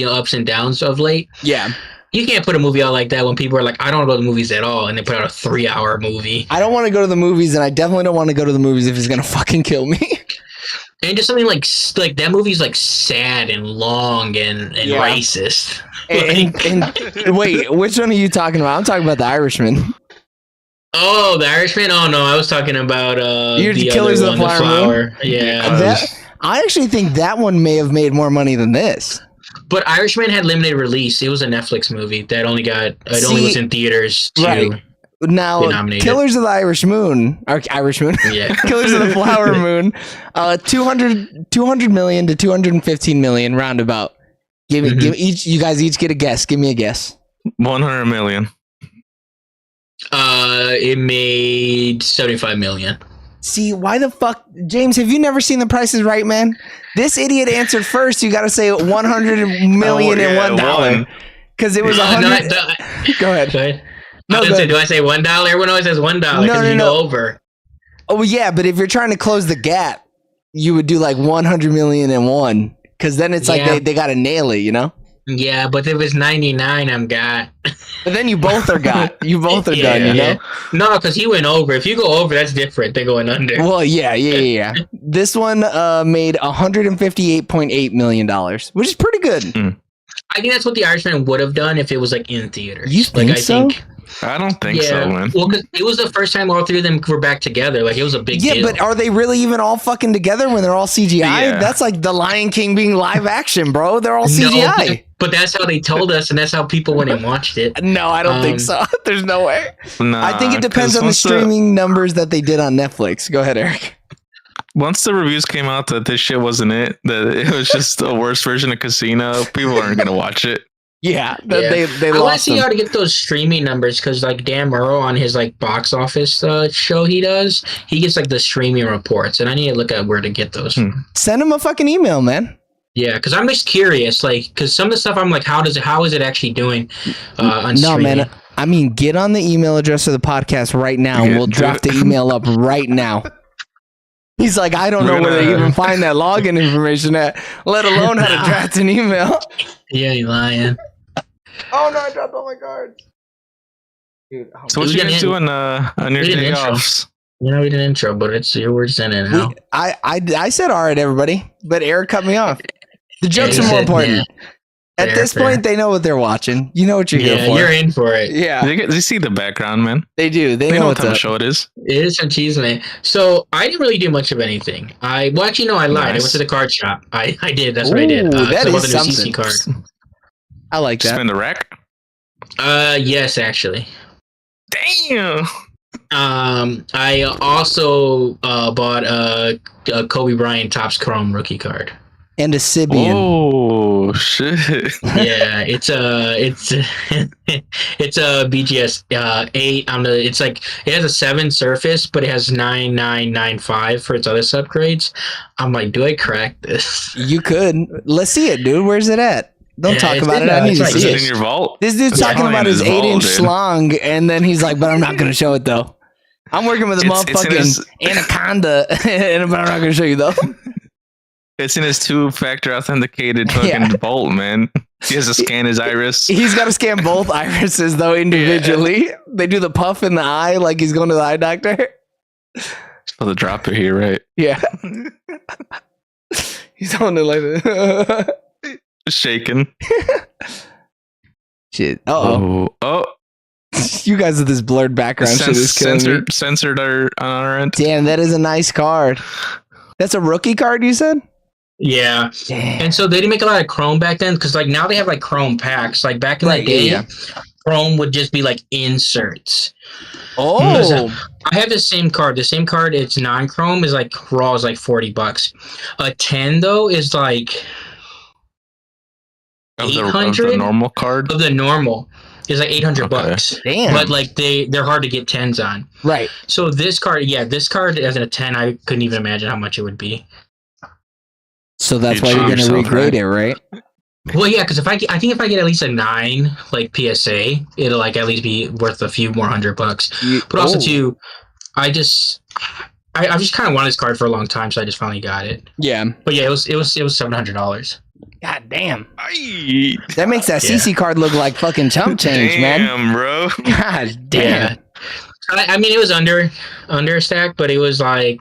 [SPEAKER 3] ups and downs of late.
[SPEAKER 1] Yeah.
[SPEAKER 3] You can't put a movie out like that when people are like, I don't go to the movies at all, and they put out a 3-hour movie.
[SPEAKER 1] I don't want to go to the movies, and I definitely don't want to go to the movies if it's gonna fucking kill me.
[SPEAKER 3] And just something like that movie's like sad and long and
[SPEAKER 1] Yeah.
[SPEAKER 3] racist.
[SPEAKER 1] and wait, which one are you talking about? I'm talking about The Irishman.
[SPEAKER 3] Oh, The Irishman? Oh no, I was talking about
[SPEAKER 1] You're
[SPEAKER 3] the
[SPEAKER 1] Killers
[SPEAKER 3] other
[SPEAKER 1] of the
[SPEAKER 3] one,
[SPEAKER 1] Flower Moon?
[SPEAKER 3] Yeah.
[SPEAKER 1] I actually think that one may have made more money than this.
[SPEAKER 3] But Irishman had limited release. It was a Netflix movie that only only was in theaters too.
[SPEAKER 1] Right. Now,
[SPEAKER 3] Denominated.
[SPEAKER 1] Killers of the Irish Moon,
[SPEAKER 3] Yeah.
[SPEAKER 1] Killers of the Flower Moon, 200 million to 215 million roundabout. Give each. You guys each get a guess. Give me a guess.
[SPEAKER 2] 100 million.
[SPEAKER 3] It made 75 million.
[SPEAKER 1] See, why the fuck, James? Have you never seen The Price is Right, man? This idiot answered first. You got to say 100 million and $1 because it was 100. Go ahead.
[SPEAKER 3] Go ahead.
[SPEAKER 1] No,
[SPEAKER 3] I was
[SPEAKER 1] go
[SPEAKER 3] gonna say,
[SPEAKER 1] ahead.
[SPEAKER 3] do I say $1? Everyone always says $1 because
[SPEAKER 1] No,
[SPEAKER 3] you
[SPEAKER 1] no.
[SPEAKER 3] go over.
[SPEAKER 1] Oh yeah, but if you're trying to close the gap, you would do like 100 million and one because then it's
[SPEAKER 3] Yeah.
[SPEAKER 1] like they got to nail it, you know.
[SPEAKER 3] Yeah, but if it's 99, I'm got.
[SPEAKER 1] But then you both are got. You both are done, you know.
[SPEAKER 3] No, because he went over. If you go over, that's different than going under.
[SPEAKER 1] Well, yeah. This one made $158.8 million, which is pretty good.
[SPEAKER 3] I think that's what The Irishman would have done if it was like in theaters.
[SPEAKER 1] You think
[SPEAKER 3] like,
[SPEAKER 1] so?
[SPEAKER 2] I don't think so, man.
[SPEAKER 3] Well, because it was the first time all three of them were back together. Like, it was a big deal.
[SPEAKER 1] Yeah, but are they really even all fucking together when they're all CGI?
[SPEAKER 2] Yeah.
[SPEAKER 1] That's like The Lion King being live action, bro. They're all
[SPEAKER 3] No,
[SPEAKER 1] CGI.
[SPEAKER 3] but that's how they told us, and that's how people went and watched it.
[SPEAKER 1] No, I don't think so. There's no way.
[SPEAKER 2] Nah,
[SPEAKER 1] I think it depends
[SPEAKER 2] 'cause
[SPEAKER 1] on the
[SPEAKER 2] once
[SPEAKER 1] streaming numbers that they did on Netflix. Go ahead, Eric.
[SPEAKER 2] Once the reviews came out that this shit wasn't it, that it was just a worse version of Casino, people aren't gonna watch it.
[SPEAKER 1] Yeah,
[SPEAKER 3] Yeah.
[SPEAKER 1] they
[SPEAKER 3] I want to
[SPEAKER 1] lost
[SPEAKER 3] see
[SPEAKER 1] them.
[SPEAKER 3] how to get those streaming numbers because, like, Dan Murrow on his like box office show he does, he gets like the streaming reports, and I need to look at where to get those.
[SPEAKER 1] Send them a fucking email, man.
[SPEAKER 3] Yeah, because I'm just curious, like, because some of the stuff I'm like, how is it actually doing on
[SPEAKER 1] No,
[SPEAKER 3] streaming?
[SPEAKER 1] man. I mean, get on the email address of the podcast right now, and
[SPEAKER 2] Yeah,
[SPEAKER 1] we'll
[SPEAKER 2] do
[SPEAKER 1] drop
[SPEAKER 2] it.
[SPEAKER 1] the email up right now. He's like, I don't know
[SPEAKER 2] We're
[SPEAKER 1] where they
[SPEAKER 2] gonna-
[SPEAKER 1] even find that login information at, let alone how to draft an email.
[SPEAKER 3] Yeah, you lying.
[SPEAKER 1] Oh no, I dropped all my cards. Dude,
[SPEAKER 2] So what
[SPEAKER 3] We
[SPEAKER 2] you
[SPEAKER 3] didn't
[SPEAKER 2] guys
[SPEAKER 3] hit-
[SPEAKER 2] doing on your
[SPEAKER 3] we didn't
[SPEAKER 2] day
[SPEAKER 3] intro.
[SPEAKER 2] offs?
[SPEAKER 3] You know, we did an intro, but it's your words in it now.
[SPEAKER 1] I said all right, everybody, but Eric cut me off. The jokes
[SPEAKER 3] Yeah,
[SPEAKER 1] are
[SPEAKER 3] he
[SPEAKER 1] more
[SPEAKER 3] said,
[SPEAKER 1] important. At
[SPEAKER 3] Fair,
[SPEAKER 1] this
[SPEAKER 3] fair.
[SPEAKER 1] point, they know what they're watching. You know what you're here
[SPEAKER 3] Yeah,
[SPEAKER 1] for.
[SPEAKER 3] you're in for it.
[SPEAKER 1] Yeah,
[SPEAKER 2] They see the background, man.
[SPEAKER 1] they do. They
[SPEAKER 2] They
[SPEAKER 1] know
[SPEAKER 2] know what
[SPEAKER 1] what's
[SPEAKER 2] type
[SPEAKER 1] up.
[SPEAKER 2] of show it is.
[SPEAKER 3] It is some cheese, man. So I didn't really do much of anything. I actually no, I lied. I
[SPEAKER 2] Nice.
[SPEAKER 3] went to the card shop. I did. That's what I did.
[SPEAKER 1] Ooh,
[SPEAKER 3] 'Cause
[SPEAKER 1] that
[SPEAKER 3] I bought
[SPEAKER 1] is
[SPEAKER 3] the new
[SPEAKER 1] something.
[SPEAKER 3] CC card.
[SPEAKER 1] I like that.
[SPEAKER 2] Spin the rack.
[SPEAKER 3] Yes, actually.
[SPEAKER 2] Damn.
[SPEAKER 3] I also bought a Kobe Bryant Topps Chrome rookie card.
[SPEAKER 1] And a Sibian.
[SPEAKER 2] Oh shit.
[SPEAKER 3] Yeah, it's a BGS 8 on the. It's like it has a 7 surface, but it has 9995 for its other subgrades. I'm like, do I crack this?
[SPEAKER 1] You could. Let's see it, dude. Where's it at? Don't
[SPEAKER 3] Yeah,
[SPEAKER 1] talk
[SPEAKER 3] it's
[SPEAKER 1] about
[SPEAKER 3] in
[SPEAKER 1] it. I
[SPEAKER 3] the-
[SPEAKER 1] need
[SPEAKER 3] it's
[SPEAKER 1] to
[SPEAKER 3] like
[SPEAKER 2] Is
[SPEAKER 1] see
[SPEAKER 2] it
[SPEAKER 1] it.
[SPEAKER 2] in your vault?
[SPEAKER 1] This dude's
[SPEAKER 2] Yeah,
[SPEAKER 1] talking
[SPEAKER 2] probably
[SPEAKER 1] about
[SPEAKER 2] in
[SPEAKER 1] his
[SPEAKER 2] his vault,
[SPEAKER 1] 8-inch
[SPEAKER 2] dude.
[SPEAKER 1] schlong, and then he's like, but I'm not going to show it, though. I'm working with a
[SPEAKER 2] It's in
[SPEAKER 1] motherfucking
[SPEAKER 2] his-
[SPEAKER 1] anaconda, but I'm not going to show you, though.
[SPEAKER 2] It's in his 2-factor authenticated fucking
[SPEAKER 1] Yeah.
[SPEAKER 2] vault, man. He has to scan his iris.
[SPEAKER 1] He's got to scan both irises, though, individually. They do the puff in the eye like he's going to the eye doctor.
[SPEAKER 2] Supposed to drop it here, right?
[SPEAKER 1] Yeah. He's on it like that.
[SPEAKER 2] Shaking.
[SPEAKER 1] Shit. Uh-oh.
[SPEAKER 2] Oh,
[SPEAKER 1] You guys with this blurred background shit is killing me.
[SPEAKER 2] censored on our end.
[SPEAKER 1] Damn, that is a nice card. That's a rookie card, you said?
[SPEAKER 3] Yeah.
[SPEAKER 1] Damn.
[SPEAKER 3] And so they didn't make a lot of Chrome back then because like now they have like Chrome packs. Like back in
[SPEAKER 1] Right,
[SPEAKER 3] the day,
[SPEAKER 1] yeah.
[SPEAKER 3] Chrome would just be like inserts.
[SPEAKER 1] Oh,
[SPEAKER 3] I have the same card. The same card, it's non-Chrome, is like raw is like $40. A 10 though is like
[SPEAKER 2] Of the
[SPEAKER 3] 800
[SPEAKER 2] normal card.
[SPEAKER 3] of the normal is like $800.
[SPEAKER 1] damn.
[SPEAKER 3] But like they're hard to get 10s on.
[SPEAKER 1] Right.
[SPEAKER 3] So this card as a 10, I couldn't even imagine how much it would be.
[SPEAKER 1] So that's
[SPEAKER 2] You
[SPEAKER 1] why you're
[SPEAKER 2] cheat
[SPEAKER 1] gonna
[SPEAKER 2] yourself,
[SPEAKER 1] regrade
[SPEAKER 2] right?
[SPEAKER 1] it, right?
[SPEAKER 3] Well, yeah, because I think if I get at least a 9, like PSA, it'll like at least be worth a few more $100. But also too, I just kind of wanted this card for a long time, so I just finally got it.
[SPEAKER 1] Yeah.
[SPEAKER 3] But yeah, it was $700.
[SPEAKER 1] God damn.
[SPEAKER 2] Aye.
[SPEAKER 1] That makes that
[SPEAKER 3] Yeah.
[SPEAKER 1] CC card look like fucking chump change, man.
[SPEAKER 2] Damn, bro.
[SPEAKER 1] God damn.
[SPEAKER 3] Yeah. I mean, it was under a stack, but it was like.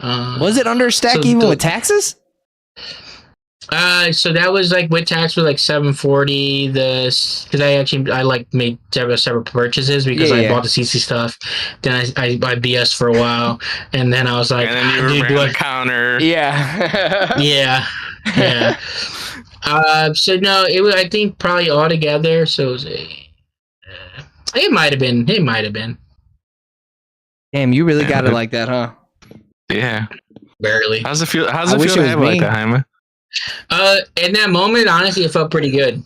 [SPEAKER 1] Was it under stack
[SPEAKER 3] So
[SPEAKER 1] even
[SPEAKER 3] the-
[SPEAKER 1] with taxes?
[SPEAKER 3] So that was like with tax was like $740. This because I like made several purchases because
[SPEAKER 1] Yeah,
[SPEAKER 3] I
[SPEAKER 1] yeah.
[SPEAKER 3] bought the CC stuff. Then I BS for a while, and then I was like,
[SPEAKER 2] And then you
[SPEAKER 3] dude,
[SPEAKER 2] were
[SPEAKER 3] do
[SPEAKER 2] behind
[SPEAKER 3] I-
[SPEAKER 2] the counter.
[SPEAKER 1] Yeah.
[SPEAKER 3] yeah, yeah. So no, it was I think probably all together. So it was it might have been.
[SPEAKER 1] Damn, you really
[SPEAKER 2] Yeah,
[SPEAKER 1] got it
[SPEAKER 2] but-
[SPEAKER 1] like that, huh?
[SPEAKER 2] Yeah.
[SPEAKER 3] Barely.
[SPEAKER 2] How's it feel? How's
[SPEAKER 1] I
[SPEAKER 2] it
[SPEAKER 1] wish
[SPEAKER 2] feel
[SPEAKER 1] it
[SPEAKER 2] to
[SPEAKER 1] was
[SPEAKER 2] have it like
[SPEAKER 1] me.
[SPEAKER 2] that, Jaime?
[SPEAKER 3] In that moment, honestly, it felt pretty good.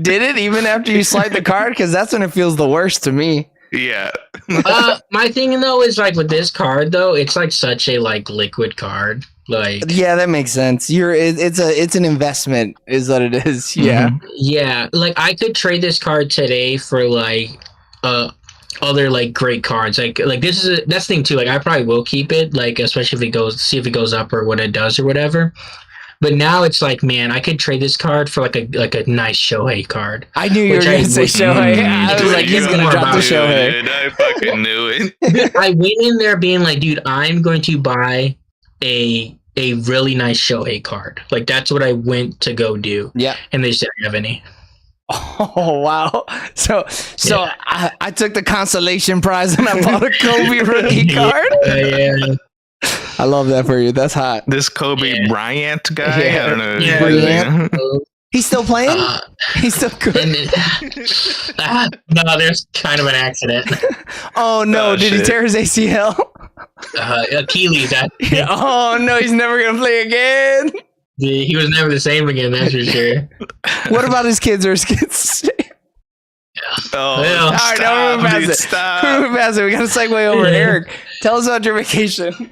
[SPEAKER 1] Did it even after you slide the card? Because that's when it feels the worst to me.
[SPEAKER 2] Yeah.
[SPEAKER 3] My thing though is like with this card though, it's like such a like liquid card. Like
[SPEAKER 1] Yeah, that makes sense. It's an investment, is what it is. Yeah.
[SPEAKER 2] Mhm.
[SPEAKER 3] yeah, like I could trade this card today for like other like great cards. Like that's the thing too. Like I probably will keep it, like especially if it goes up or what it does or whatever. But now it's like, man, I could trade this card for like a nice Shohei card.
[SPEAKER 1] I knew you were
[SPEAKER 3] Which
[SPEAKER 1] going
[SPEAKER 3] I
[SPEAKER 1] to say
[SPEAKER 3] would-
[SPEAKER 1] Shohei. I was
[SPEAKER 3] Dude,
[SPEAKER 1] like, he's
[SPEAKER 3] you
[SPEAKER 1] going to
[SPEAKER 3] know
[SPEAKER 1] drop the
[SPEAKER 3] about
[SPEAKER 1] Shohei.
[SPEAKER 2] Dude, I fucking knew it.
[SPEAKER 3] I went in there being like, dude, I'm going to buy a really nice Shohei card. Like that's what I went to go do,
[SPEAKER 1] Yeah.
[SPEAKER 3] and they just didn't have any.
[SPEAKER 1] Oh, wow. So
[SPEAKER 3] Yeah.
[SPEAKER 1] I took the consolation prize and I bought a Kobe rookie card.
[SPEAKER 3] Yeah.
[SPEAKER 1] I love that for you. That's hot.
[SPEAKER 2] This Kobe
[SPEAKER 3] Yeah.
[SPEAKER 2] Bryant guy.
[SPEAKER 1] Yeah.
[SPEAKER 2] I don't know.
[SPEAKER 3] Yeah.
[SPEAKER 1] Bryant. He's still playing?
[SPEAKER 3] Uh,
[SPEAKER 1] He's still good.
[SPEAKER 3] and no, there's kind of an accident.
[SPEAKER 1] Oh, no.
[SPEAKER 2] Oh,
[SPEAKER 1] Did he
[SPEAKER 2] shit.
[SPEAKER 1] tear his ACL?
[SPEAKER 3] Achilles,
[SPEAKER 1] Oh, no. He's never going to play again.
[SPEAKER 3] he was never the same again. That's for sure.
[SPEAKER 1] What about his kids? Are his kids?
[SPEAKER 2] Oh,
[SPEAKER 3] Well,
[SPEAKER 1] all right, now we're
[SPEAKER 2] stop,
[SPEAKER 1] past
[SPEAKER 2] dude,
[SPEAKER 1] it.
[SPEAKER 2] stop.
[SPEAKER 1] We got to segue over. Eric, tell us about your vacation.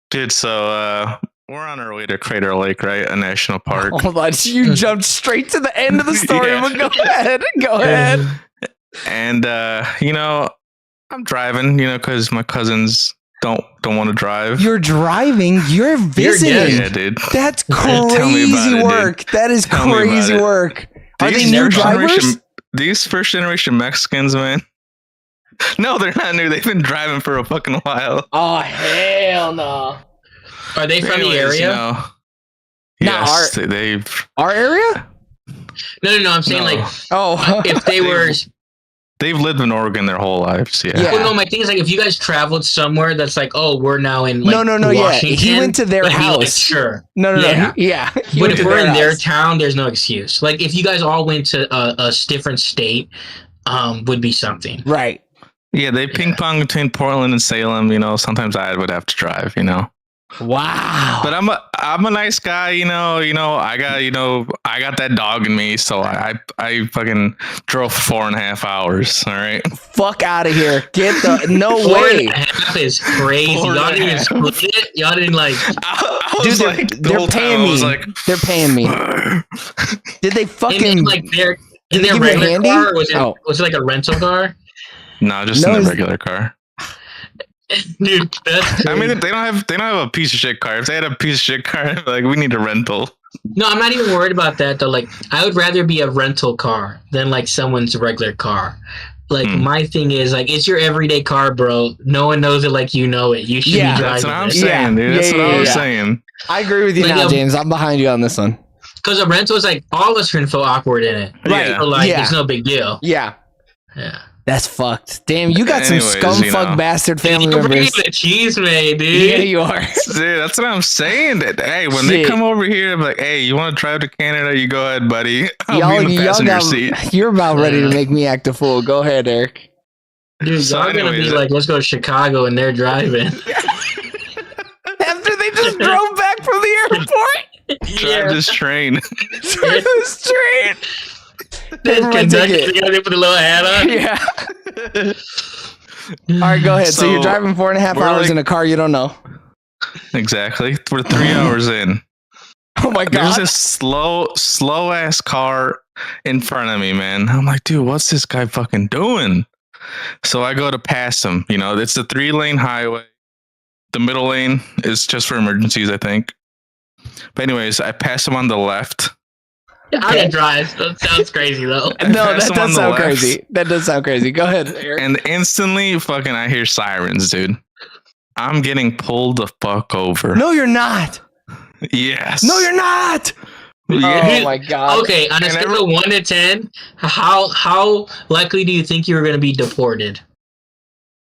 [SPEAKER 2] Dude, so we're on our way to Crater Lake, right? A national park.
[SPEAKER 1] Hold on. You jumped straight to the end of the story,
[SPEAKER 2] Yeah.
[SPEAKER 1] but go ahead. Go ahead.
[SPEAKER 2] And I'm driving, because my cousins don't want to drive.
[SPEAKER 1] You're driving. You're visiting.
[SPEAKER 2] Yeah, dude.
[SPEAKER 1] That's
[SPEAKER 2] Tell me about
[SPEAKER 1] crazy
[SPEAKER 2] it,
[SPEAKER 1] work. That is
[SPEAKER 2] Tell me about
[SPEAKER 1] crazy
[SPEAKER 2] it.
[SPEAKER 1] work. Are they
[SPEAKER 2] These
[SPEAKER 1] new
[SPEAKER 2] first
[SPEAKER 1] drivers?
[SPEAKER 2] generation- These first generation Mexicans, man. No, they're not new. They've been driving for a fucking while.
[SPEAKER 1] Oh hell no!
[SPEAKER 3] Are they from the
[SPEAKER 2] Anyways,
[SPEAKER 3] area?
[SPEAKER 1] Not
[SPEAKER 2] yes, they've
[SPEAKER 1] Our area?
[SPEAKER 3] No. I'm saying
[SPEAKER 2] No.
[SPEAKER 3] like
[SPEAKER 1] Oh,
[SPEAKER 3] if they were.
[SPEAKER 2] they've lived in Oregon their whole lives. Yeah.
[SPEAKER 1] Yeah.
[SPEAKER 3] Well, no, my thing is like if you guys traveled somewhere that's like, oh, we're now in like
[SPEAKER 1] no. Yeah,
[SPEAKER 3] Washington,
[SPEAKER 1] he went to their
[SPEAKER 3] like, be like,
[SPEAKER 1] house.
[SPEAKER 3] sure.
[SPEAKER 1] No.
[SPEAKER 3] Yeah.
[SPEAKER 1] Yeah. He
[SPEAKER 3] But
[SPEAKER 1] went
[SPEAKER 3] if
[SPEAKER 1] to
[SPEAKER 3] we're in their
[SPEAKER 1] house.
[SPEAKER 3] town, there's no excuse. Like if you guys all went to a different state, would be something.
[SPEAKER 1] Right.
[SPEAKER 2] Yeah, they ping pong between Portland and Salem. Sometimes I would have to drive.
[SPEAKER 1] Wow.
[SPEAKER 2] But I'm a nice guy. I got that dog in me. So I fucking drove for 4.5 hours. All right.
[SPEAKER 1] Fuck out of here. Get the no
[SPEAKER 3] Four
[SPEAKER 1] way.
[SPEAKER 3] and a half is crazy.
[SPEAKER 2] Four
[SPEAKER 3] Y'all
[SPEAKER 2] and a
[SPEAKER 3] didn't even
[SPEAKER 2] half.
[SPEAKER 3] split it. Y'all didn't like.
[SPEAKER 2] I
[SPEAKER 1] Dude,
[SPEAKER 2] was
[SPEAKER 1] they're,
[SPEAKER 2] like, the
[SPEAKER 1] they're
[SPEAKER 2] whole time
[SPEAKER 1] paying
[SPEAKER 2] I was
[SPEAKER 1] me.
[SPEAKER 2] like,
[SPEAKER 1] They're paying me. Did they
[SPEAKER 3] And
[SPEAKER 1] fucking?
[SPEAKER 3] then, like their
[SPEAKER 1] Did they
[SPEAKER 3] their
[SPEAKER 1] give you a
[SPEAKER 3] regular
[SPEAKER 1] handy?
[SPEAKER 3] car, or was it
[SPEAKER 1] Oh.
[SPEAKER 3] was it like a rental car?
[SPEAKER 2] no, just
[SPEAKER 1] No,
[SPEAKER 2] in a
[SPEAKER 1] it's-
[SPEAKER 2] regular car.
[SPEAKER 3] Dude, that's
[SPEAKER 2] I mean, they don't have a piece of shit car. If they had a piece of shit car, I'd be like, we need a rental.
[SPEAKER 3] no, I'm not even worried about that though. Like, I would rather be a rental car than like someone's regular car. Like, my thing is like, it's your everyday car, bro. No one knows it like you know it. You should
[SPEAKER 1] Yeah,
[SPEAKER 3] be
[SPEAKER 2] That's
[SPEAKER 3] driving
[SPEAKER 2] what I'm
[SPEAKER 3] it.
[SPEAKER 2] saying, dude. That's
[SPEAKER 1] Yeah,
[SPEAKER 2] what I was
[SPEAKER 1] yeah.
[SPEAKER 2] saying.
[SPEAKER 1] I agree with you
[SPEAKER 3] Like,
[SPEAKER 1] now, James. I'm behind you on this one.
[SPEAKER 3] Because a rental is like all of us are gonna feel awkward in it.
[SPEAKER 1] Right.
[SPEAKER 2] Yeah.
[SPEAKER 3] So like,
[SPEAKER 1] Yeah.
[SPEAKER 3] it's no big deal.
[SPEAKER 1] Yeah.
[SPEAKER 3] Yeah.
[SPEAKER 1] That's fucked. Damn, you got
[SPEAKER 2] Anyways,
[SPEAKER 1] some scumfuck
[SPEAKER 2] you know.
[SPEAKER 1] bastard family
[SPEAKER 3] You're bringing
[SPEAKER 1] members.
[SPEAKER 3] the cheese, man, dude.
[SPEAKER 1] Yeah, you are.
[SPEAKER 2] Dude, that's what I'm saying. That hey, when they
[SPEAKER 1] Shit.
[SPEAKER 2] come over here, I'm like, hey, you want to drive to Canada? You go ahead, buddy. I'll
[SPEAKER 1] Y'all,
[SPEAKER 2] be in the
[SPEAKER 1] y'all
[SPEAKER 2] passenger
[SPEAKER 1] got,
[SPEAKER 2] seat.
[SPEAKER 1] you're about ready to make me act a fool. Go ahead, Eric.
[SPEAKER 3] Dude,
[SPEAKER 2] So
[SPEAKER 3] y'all gonna be
[SPEAKER 2] anyways,
[SPEAKER 3] like, let's go to Chicago, and they're driving.
[SPEAKER 1] After they just drove back from the airport,
[SPEAKER 2] Drive this train.
[SPEAKER 1] drive this train.
[SPEAKER 3] This
[SPEAKER 1] Paper my
[SPEAKER 3] conductor,
[SPEAKER 1] ticket.
[SPEAKER 3] they put the little hat on.
[SPEAKER 1] Yeah. All right, go ahead. So, you're
[SPEAKER 2] So,
[SPEAKER 1] driving 4.5
[SPEAKER 2] we're
[SPEAKER 1] hours
[SPEAKER 2] like-
[SPEAKER 1] in a car you don't know.
[SPEAKER 2] Exactly. We're 3 hours in.
[SPEAKER 1] Oh my
[SPEAKER 2] There's
[SPEAKER 1] god.
[SPEAKER 2] this slow ass car in front of me, man. I'm like, dude, what's this guy fucking doing? So I go to pass him. You know, it's a 3-lane highway. The middle lane is just for emergencies, I think. But anyways, I pass him on the left.
[SPEAKER 3] I can drive. That sounds crazy though.
[SPEAKER 1] No,
[SPEAKER 2] pass
[SPEAKER 1] that
[SPEAKER 2] him on
[SPEAKER 1] does
[SPEAKER 2] the
[SPEAKER 1] sound
[SPEAKER 2] left.
[SPEAKER 1] crazy. That does sound crazy. Go ahead, Eric.
[SPEAKER 2] And instantly, fucking, I hear sirens, dude. I'm getting pulled the fuck over.
[SPEAKER 1] No, you're not.
[SPEAKER 2] Yes.
[SPEAKER 1] No, you're not.
[SPEAKER 2] Yeah.
[SPEAKER 1] Oh my god.
[SPEAKER 3] Okay, on a
[SPEAKER 2] And
[SPEAKER 3] scale of 1 to 10, how likely do you think you were going to be deported?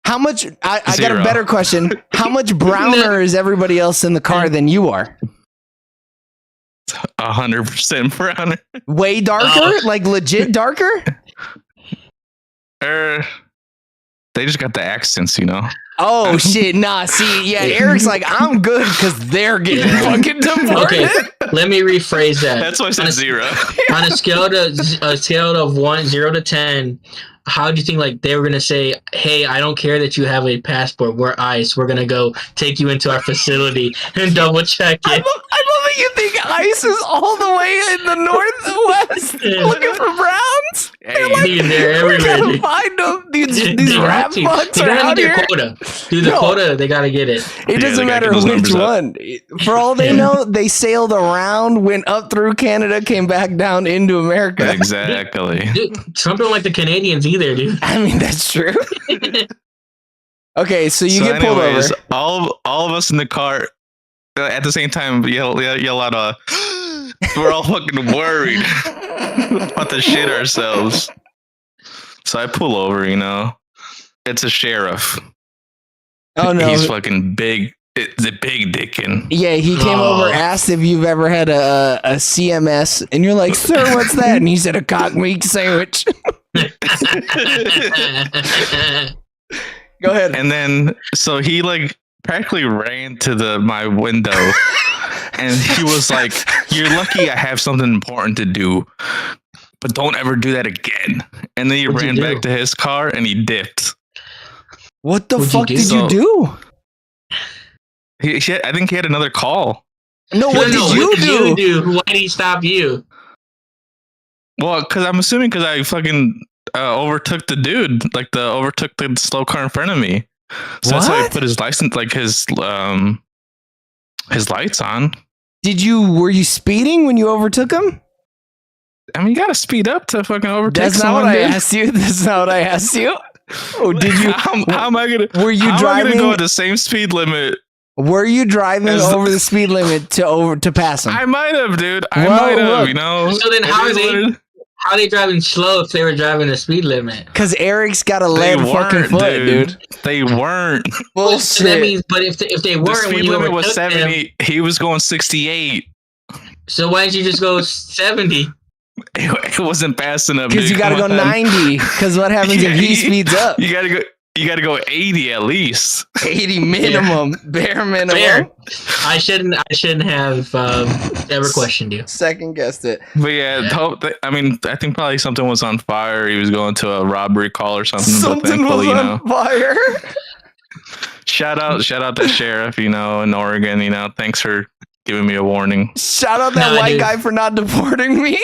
[SPEAKER 1] How much? I got a
[SPEAKER 2] 0.
[SPEAKER 1] better question. How much browner is everybody else in the car than you are?
[SPEAKER 2] 100% browner.
[SPEAKER 1] Way darker?
[SPEAKER 3] Oh.
[SPEAKER 1] Like legit darker?
[SPEAKER 2] They just got the accents, you know.
[SPEAKER 1] Oh shit! Nah, see, yeah, Eric's like, I'm good because they're getting fucking deported.
[SPEAKER 3] Okay, let me rephrase that.
[SPEAKER 2] That's why I said
[SPEAKER 3] On a-
[SPEAKER 2] 0.
[SPEAKER 3] On a scale of 0 to 10, how do you think like they were gonna say, "Hey, I don't care that you have a passport. We're ICE. We're gonna go take you into our facility and double check
[SPEAKER 1] I
[SPEAKER 3] it."
[SPEAKER 1] love that you think ICE is all the way in the northwest looking for browns.
[SPEAKER 2] Hey,
[SPEAKER 3] Dude, they're
[SPEAKER 1] We gotta
[SPEAKER 3] everywhere.
[SPEAKER 1] find them. These
[SPEAKER 3] They
[SPEAKER 1] rap
[SPEAKER 3] have to.
[SPEAKER 1] fucks
[SPEAKER 3] They
[SPEAKER 1] are
[SPEAKER 3] gotta
[SPEAKER 1] out
[SPEAKER 3] meet their
[SPEAKER 1] here.
[SPEAKER 3] quota. Dude, the
[SPEAKER 1] No.
[SPEAKER 3] quota, they gotta get it.
[SPEAKER 1] It
[SPEAKER 2] Yeah,
[SPEAKER 1] doesn't
[SPEAKER 2] they gotta
[SPEAKER 1] matter
[SPEAKER 2] get those
[SPEAKER 1] which
[SPEAKER 2] numbers up.
[SPEAKER 1] one. For all they know, they sailed around, went up through Canada, came back down into America.
[SPEAKER 2] exactly.
[SPEAKER 3] Dude, Trump don't like the Canadians either, dude.
[SPEAKER 1] I mean, that's true. Okay, so you
[SPEAKER 2] So
[SPEAKER 1] get pulled
[SPEAKER 2] anyways,
[SPEAKER 1] over.
[SPEAKER 2] all of us in the car at the same time yell out, we're all fucking worried about to shit ourselves. So I pull over, you know. It's a sheriff.
[SPEAKER 1] Oh no.
[SPEAKER 2] He's fucking big. It's a big dickin'.
[SPEAKER 1] Yeah, he came
[SPEAKER 3] Oh.
[SPEAKER 1] over, asked if you've ever had a CMS, and you're like, "Sir, what's that?" And he said, "A cock meat sandwich." Go ahead.
[SPEAKER 2] And then so he like practically ran to my window and he was like, "You're lucky I have something important to do, but don't ever do that again." And then he
[SPEAKER 3] What'd you
[SPEAKER 2] ran
[SPEAKER 3] do?
[SPEAKER 2] back to his car and he dipped.
[SPEAKER 1] What the
[SPEAKER 3] What'd you
[SPEAKER 1] fuck
[SPEAKER 3] do?
[SPEAKER 1] did you
[SPEAKER 2] So-
[SPEAKER 1] do?
[SPEAKER 2] I think he had another call.
[SPEAKER 1] No, what
[SPEAKER 3] No,
[SPEAKER 1] did you do?
[SPEAKER 3] do? Why did he stop you?
[SPEAKER 2] Well, because I'm assuming because I fucking overtook the dude, overtook the slow car in front of me. So that's why he
[SPEAKER 1] What?
[SPEAKER 2] put his license, like his lights on.
[SPEAKER 1] Were you speeding when you overtook him?
[SPEAKER 2] I mean, you gotta speed up to fucking overtake
[SPEAKER 1] That's not
[SPEAKER 2] someone,
[SPEAKER 1] what I
[SPEAKER 2] dude.
[SPEAKER 1] asked you. That's not what I asked you. Oh, did you?
[SPEAKER 2] How am I gonna?
[SPEAKER 1] Were you
[SPEAKER 2] how am I
[SPEAKER 1] driving?
[SPEAKER 2] gonna go at the same speed limit?
[SPEAKER 1] Were you driving
[SPEAKER 2] As-
[SPEAKER 1] over the speed limit to pass him?
[SPEAKER 2] I might have, dude. I
[SPEAKER 1] Well,
[SPEAKER 2] might have.
[SPEAKER 1] look.
[SPEAKER 2] You know.
[SPEAKER 3] So then
[SPEAKER 2] It
[SPEAKER 3] how
[SPEAKER 2] is
[SPEAKER 3] are they-
[SPEAKER 2] what it-
[SPEAKER 3] How they driving slow if they were driving the speed limit?
[SPEAKER 1] Because Eric's got a
[SPEAKER 2] They
[SPEAKER 1] lead fucking
[SPEAKER 2] weren't,
[SPEAKER 1] foot, dude.
[SPEAKER 2] They weren't.
[SPEAKER 3] Well, so that
[SPEAKER 1] Bullshit.
[SPEAKER 3] means, but if they
[SPEAKER 2] The
[SPEAKER 3] weren't when
[SPEAKER 2] speed
[SPEAKER 3] you
[SPEAKER 2] limit was
[SPEAKER 3] overtook them,
[SPEAKER 2] 70. He was going 68.
[SPEAKER 3] so why didn't you just go 70?
[SPEAKER 2] It wasn't fast enough.
[SPEAKER 1] Because
[SPEAKER 2] dude.
[SPEAKER 1] you got to go
[SPEAKER 2] Come on.
[SPEAKER 1] 90. Because what happens if he speeds up?
[SPEAKER 2] You gotta go. You gotta go 80 at least.
[SPEAKER 1] 80 minimum, bare minimum.
[SPEAKER 3] Fair. I shouldn't have ever questioned you.
[SPEAKER 1] Second guessed it.
[SPEAKER 2] But yeah, I mean, I think probably something was on fire. He was going to a robbery call or something. But
[SPEAKER 1] Something was
[SPEAKER 2] thankfully,
[SPEAKER 1] on fire.
[SPEAKER 2] shout out the sheriff, in Oregon. Thanks for giving me a warning.
[SPEAKER 1] Shout out that
[SPEAKER 3] Nah,
[SPEAKER 1] white
[SPEAKER 3] dude.
[SPEAKER 1] guy for not deporting me.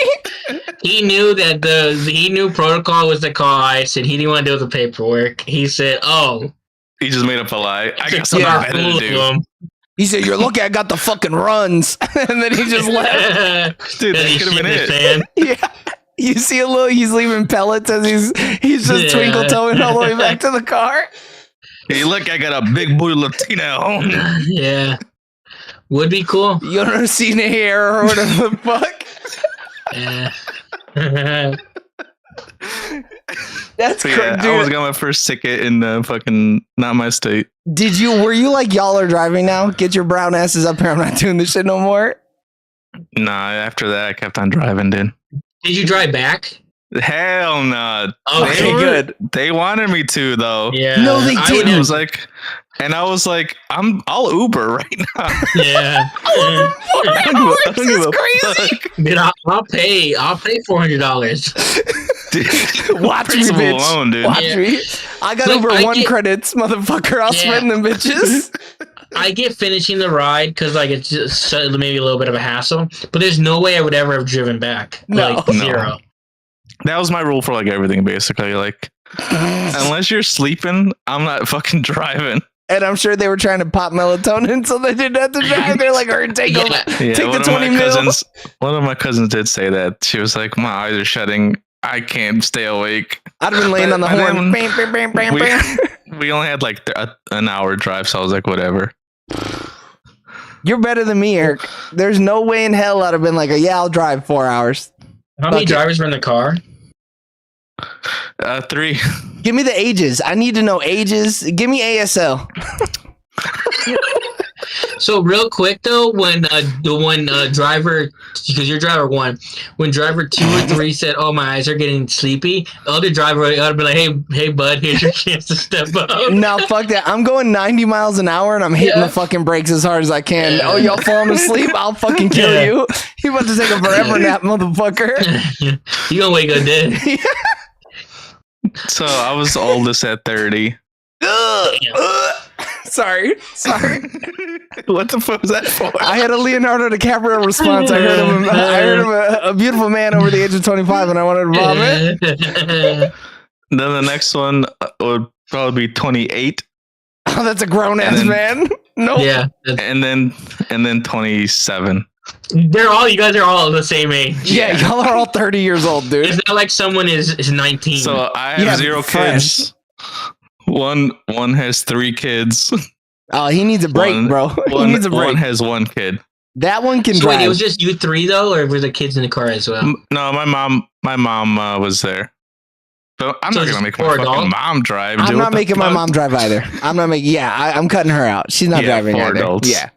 [SPEAKER 3] He knew that he knew protocol was to call ICE, and he didn't want to deal with the paperwork. He said, "Oh,
[SPEAKER 2] He just made up a lie. I got something
[SPEAKER 1] Yeah.
[SPEAKER 2] better to do.
[SPEAKER 1] He said, "You're lucky I got the fucking runs." And then he just left.
[SPEAKER 2] Dude, that could have been it.
[SPEAKER 1] Yeah. You see he's leaving pellets as he's just
[SPEAKER 3] Yeah.
[SPEAKER 1] twinkle toeing all the way back to the car.
[SPEAKER 2] Hey, look, I got a big booty Latina at home.
[SPEAKER 3] Yeah, would be cool.
[SPEAKER 1] You don't see any hair or whatever the fuck.
[SPEAKER 3] Yeah.
[SPEAKER 1] That's
[SPEAKER 2] So,
[SPEAKER 1] crazy,
[SPEAKER 2] I was
[SPEAKER 1] dude.
[SPEAKER 2] got my first ticket in fucking not my state.
[SPEAKER 1] Were you like, y'all are driving now? Get your brown asses up here. I'm not doing this shit no more.
[SPEAKER 2] Nah, after that I kept on driving, dude.
[SPEAKER 3] Did you drive back?
[SPEAKER 2] Hell no.
[SPEAKER 1] Okay, good.
[SPEAKER 2] They wanted me to though.
[SPEAKER 3] Yeah.
[SPEAKER 1] No, they
[SPEAKER 3] I
[SPEAKER 1] didn't.
[SPEAKER 2] I
[SPEAKER 3] would-
[SPEAKER 2] was like, I'll Uber right now.
[SPEAKER 3] Yeah.
[SPEAKER 2] I don't give a
[SPEAKER 1] crazy.
[SPEAKER 2] fuck.
[SPEAKER 3] Dude, I'll pay $400.
[SPEAKER 2] Dude,
[SPEAKER 1] Watch me,
[SPEAKER 2] principle
[SPEAKER 1] bitch.
[SPEAKER 2] alone, dude.
[SPEAKER 1] Watch
[SPEAKER 3] Yeah.
[SPEAKER 1] me. I got
[SPEAKER 3] Look,
[SPEAKER 1] over
[SPEAKER 3] I
[SPEAKER 1] one
[SPEAKER 3] get-
[SPEAKER 1] credits, motherfucker. I'll
[SPEAKER 3] Yeah.
[SPEAKER 1] spend them bitches.
[SPEAKER 3] I get finishing the ride because like it's just maybe a little bit of a hassle, but there's no way I would ever have driven back.
[SPEAKER 1] No.
[SPEAKER 3] Like
[SPEAKER 2] No.
[SPEAKER 3] zero.
[SPEAKER 2] That was my rule for like everything, basically. Like, unless you're sleeping, I'm not fucking driving.
[SPEAKER 1] And I'm sure they were trying to pop melatonin so they didn't have to drive. They're like, "Alright, take them.
[SPEAKER 3] Yeah.
[SPEAKER 2] Yeah,
[SPEAKER 1] Take the
[SPEAKER 2] one of
[SPEAKER 1] 20
[SPEAKER 2] my
[SPEAKER 1] mil."
[SPEAKER 2] cousins. One of my cousins did say that. She was like, "My eyes are shutting. I can't stay awake."
[SPEAKER 1] I'd have been laying on the
[SPEAKER 2] And
[SPEAKER 1] horn.
[SPEAKER 2] then
[SPEAKER 1] Bam, bam, bam, bam,
[SPEAKER 2] we-
[SPEAKER 1] bam.
[SPEAKER 2] We only had like an hour drive, so I was like, whatever.
[SPEAKER 1] You're better than me, Eric. There's no way in hell I'd have been like, "Yeah, I'll drive 4 hours."
[SPEAKER 3] How many
[SPEAKER 1] Fuck it.
[SPEAKER 3] drivers were in the car?
[SPEAKER 2] 3.
[SPEAKER 1] Give me the ages. I need to know ages. Give me ASL.
[SPEAKER 3] So real quick though, when driver, because you're driver 1, when driver 2 or 3 said, "Oh, my eyes are getting sleepy," the other driver ought to be like, "Hey, bud, here's your chance to step up."
[SPEAKER 1] No, fuck that. I'm going 90 miles an hour and I'm hitting
[SPEAKER 3] Yeah.
[SPEAKER 1] the fucking brakes as hard as I can.
[SPEAKER 3] Yeah.
[SPEAKER 1] Oh, y'all falling asleep? I'll fucking kill
[SPEAKER 3] Yeah.
[SPEAKER 1] you. You about to take a forever nap, motherfucker.
[SPEAKER 3] You gonna wake up dead?
[SPEAKER 2] So I was the oldest at 30.
[SPEAKER 1] Sorry.
[SPEAKER 2] What the fuck was that for?
[SPEAKER 1] I had a Leonardo DiCaprio response. I heard him a beautiful man over the age of 25 and I wanted to vomit.
[SPEAKER 2] Then the next one would probably be 28,
[SPEAKER 1] Oh, that's a grown ass
[SPEAKER 2] And
[SPEAKER 1] man. No.
[SPEAKER 3] Yeah,
[SPEAKER 2] and then 27.
[SPEAKER 3] you guys are all the same age.
[SPEAKER 1] Yeah, y'all are all 30 years old, dude.
[SPEAKER 3] It's not like someone is 19.
[SPEAKER 2] So I have
[SPEAKER 1] Yeah,
[SPEAKER 2] 0
[SPEAKER 1] fresh.
[SPEAKER 2] kids. One has 3 kids.
[SPEAKER 1] Oh, he needs a break,
[SPEAKER 2] One-
[SPEAKER 1] bro. He needs a
[SPEAKER 2] One
[SPEAKER 1] break.
[SPEAKER 2] has 1 kid.
[SPEAKER 1] That one can
[SPEAKER 3] So wait,
[SPEAKER 1] drive.
[SPEAKER 3] it was just you 3 though, or were the kids in the car as well?
[SPEAKER 2] No, my mom was there. But I'm
[SPEAKER 3] So
[SPEAKER 2] not
[SPEAKER 3] just
[SPEAKER 2] gonna make my
[SPEAKER 3] 4
[SPEAKER 2] fucking
[SPEAKER 3] adults?
[SPEAKER 2] mom drive.
[SPEAKER 1] I'm
[SPEAKER 2] dude.
[SPEAKER 1] not
[SPEAKER 2] What the
[SPEAKER 1] making my
[SPEAKER 2] fuck?
[SPEAKER 1] mom drive either. I'm not making. Yeah, I'm cutting her out. She's not
[SPEAKER 2] Yeah,
[SPEAKER 1] driving
[SPEAKER 2] 4
[SPEAKER 1] either.
[SPEAKER 2] adults.
[SPEAKER 1] Yeah,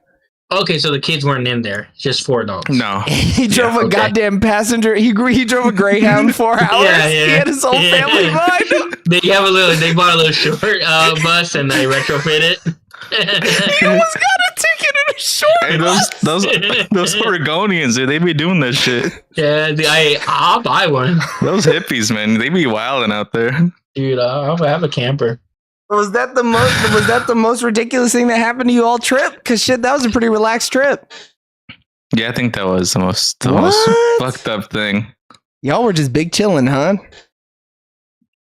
[SPEAKER 3] Okay, so the kids weren't in there, just 4 adults.
[SPEAKER 2] No.
[SPEAKER 1] he drove a
[SPEAKER 3] okay.
[SPEAKER 1] goddamn passenger. He drove a Greyhound 4 hours.
[SPEAKER 3] Yeah.
[SPEAKER 1] He had his whole family behind.
[SPEAKER 3] They bought a little short bus and they retrofit it.
[SPEAKER 1] He almost got a ticket in a short
[SPEAKER 2] Hey, those Oregonians, dude, they be doing that shit.
[SPEAKER 3] Yeah, I'll buy one,
[SPEAKER 2] Those hippies, man, they be wilding out there.
[SPEAKER 3] dude. I'll have a camper.
[SPEAKER 1] Was that the most ridiculous thing that happened to you all trip? Cause shit, that was a pretty relaxed trip.
[SPEAKER 2] Yeah, I think that was the most
[SPEAKER 1] What?
[SPEAKER 2] fucked up thing.
[SPEAKER 1] Y'all were just big chilling, huh?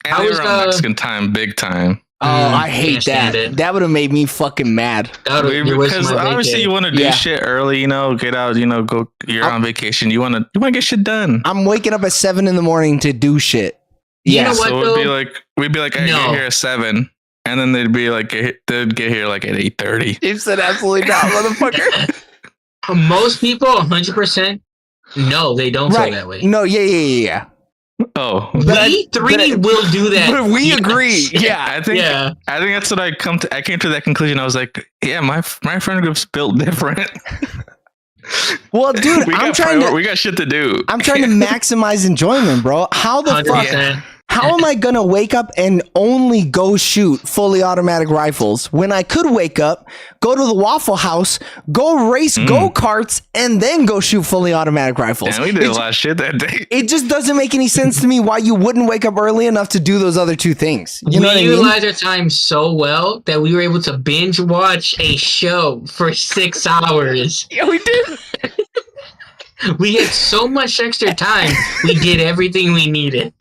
[SPEAKER 2] And
[SPEAKER 3] I
[SPEAKER 2] they
[SPEAKER 3] was,
[SPEAKER 2] were on Mexican time, big time.
[SPEAKER 1] Oh, I hate
[SPEAKER 3] can't stand
[SPEAKER 1] that.
[SPEAKER 3] it.
[SPEAKER 1] That would have made me fucking mad.
[SPEAKER 3] You're wasting
[SPEAKER 2] Because
[SPEAKER 3] my
[SPEAKER 2] obviously
[SPEAKER 3] vacay.
[SPEAKER 2] you want to do
[SPEAKER 1] Yeah.
[SPEAKER 2] shit early, get out, go. You're on vacation. You want to get shit done.
[SPEAKER 1] I'm waking up at 7 a.m. to do shit.
[SPEAKER 3] You
[SPEAKER 1] Yeah.
[SPEAKER 3] know what,
[SPEAKER 2] So
[SPEAKER 3] though?
[SPEAKER 2] we'd be like, I
[SPEAKER 3] No.
[SPEAKER 2] get here at 7, and then they'd be like, they'd get here like at 8:30.
[SPEAKER 1] You said absolutely not, motherfucker.
[SPEAKER 3] Most people, 100%, no, they don't feel that way.
[SPEAKER 1] No, yeah.
[SPEAKER 2] Oh,
[SPEAKER 1] But I-
[SPEAKER 3] We 3
[SPEAKER 1] but I-
[SPEAKER 3] will do that.
[SPEAKER 1] But we
[SPEAKER 3] Yes.
[SPEAKER 1] agree. Yeah.
[SPEAKER 2] I think
[SPEAKER 3] Yeah.
[SPEAKER 2] I think that's what I came to that conclusion. I was like, yeah, my friend group's built different.
[SPEAKER 1] Well, dude,
[SPEAKER 2] we got shit to do.
[SPEAKER 1] I'm trying to maximize enjoyment, bro. How the fuck?
[SPEAKER 3] 100%.
[SPEAKER 1] How am I gonna wake up and only go shoot fully automatic rifles when I could wake up, go to the Waffle House, go race go-karts, and then go shoot fully automatic rifles?
[SPEAKER 2] And we did a lot of shit that day.
[SPEAKER 1] It just doesn't make any sense to me why you wouldn't wake up early enough to do those other two things. You know what I
[SPEAKER 3] We
[SPEAKER 1] mean?
[SPEAKER 3] utilized our time so well that we were able to binge watch a show for 6 hours.
[SPEAKER 1] Yeah, we did.
[SPEAKER 3] We had so much extra time. We did everything we needed.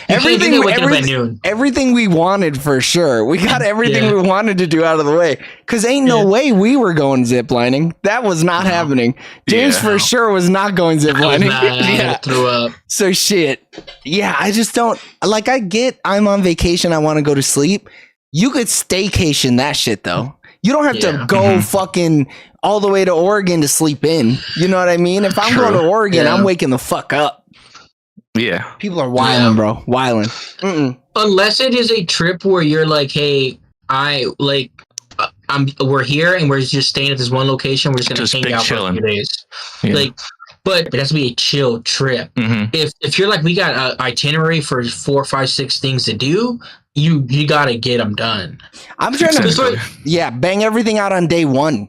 [SPEAKER 1] Everything-
[SPEAKER 3] waking up at
[SPEAKER 1] every-
[SPEAKER 3] noon.
[SPEAKER 1] Everything we wanted for sure. We got everything
[SPEAKER 3] Yeah.
[SPEAKER 1] we wanted to do out of the way. Cause ain't no
[SPEAKER 3] Yeah.
[SPEAKER 1] way we were going ziplining. That was not happening. James
[SPEAKER 2] Yeah.
[SPEAKER 1] for sure was not going
[SPEAKER 3] I was
[SPEAKER 1] ziplining.
[SPEAKER 3] not- I
[SPEAKER 1] Yeah.
[SPEAKER 3] threw up.
[SPEAKER 1] So shit. Yeah, I just don't like I get I'm on vacation, I want to go to sleep. You could staycation that shit though. You don't have to
[SPEAKER 3] Yeah.
[SPEAKER 1] go fucking all the way to Oregon to sleep in. You know what I mean? If I'm
[SPEAKER 2] True.
[SPEAKER 1] going to Oregon,
[SPEAKER 3] Yeah.
[SPEAKER 1] I'm waking the fuck up.
[SPEAKER 2] Yeah.
[SPEAKER 1] People are wilding, bro. Wilding.
[SPEAKER 3] Unless it is a trip where you're like, hey, we're here and we're just staying at this one location. We're just gonna
[SPEAKER 2] Just
[SPEAKER 3] hang
[SPEAKER 2] big
[SPEAKER 3] out
[SPEAKER 2] chilling.
[SPEAKER 3] for a few days.
[SPEAKER 2] Yeah.
[SPEAKER 3] Like, but it has to be a chill trip.
[SPEAKER 2] Mhm.
[SPEAKER 3] If you're like, we got an itinerary for 4, 5, 6 things to do, you gotta get them done.
[SPEAKER 1] I'm trying to,
[SPEAKER 2] Exactly.
[SPEAKER 1] bang everything out on day 1,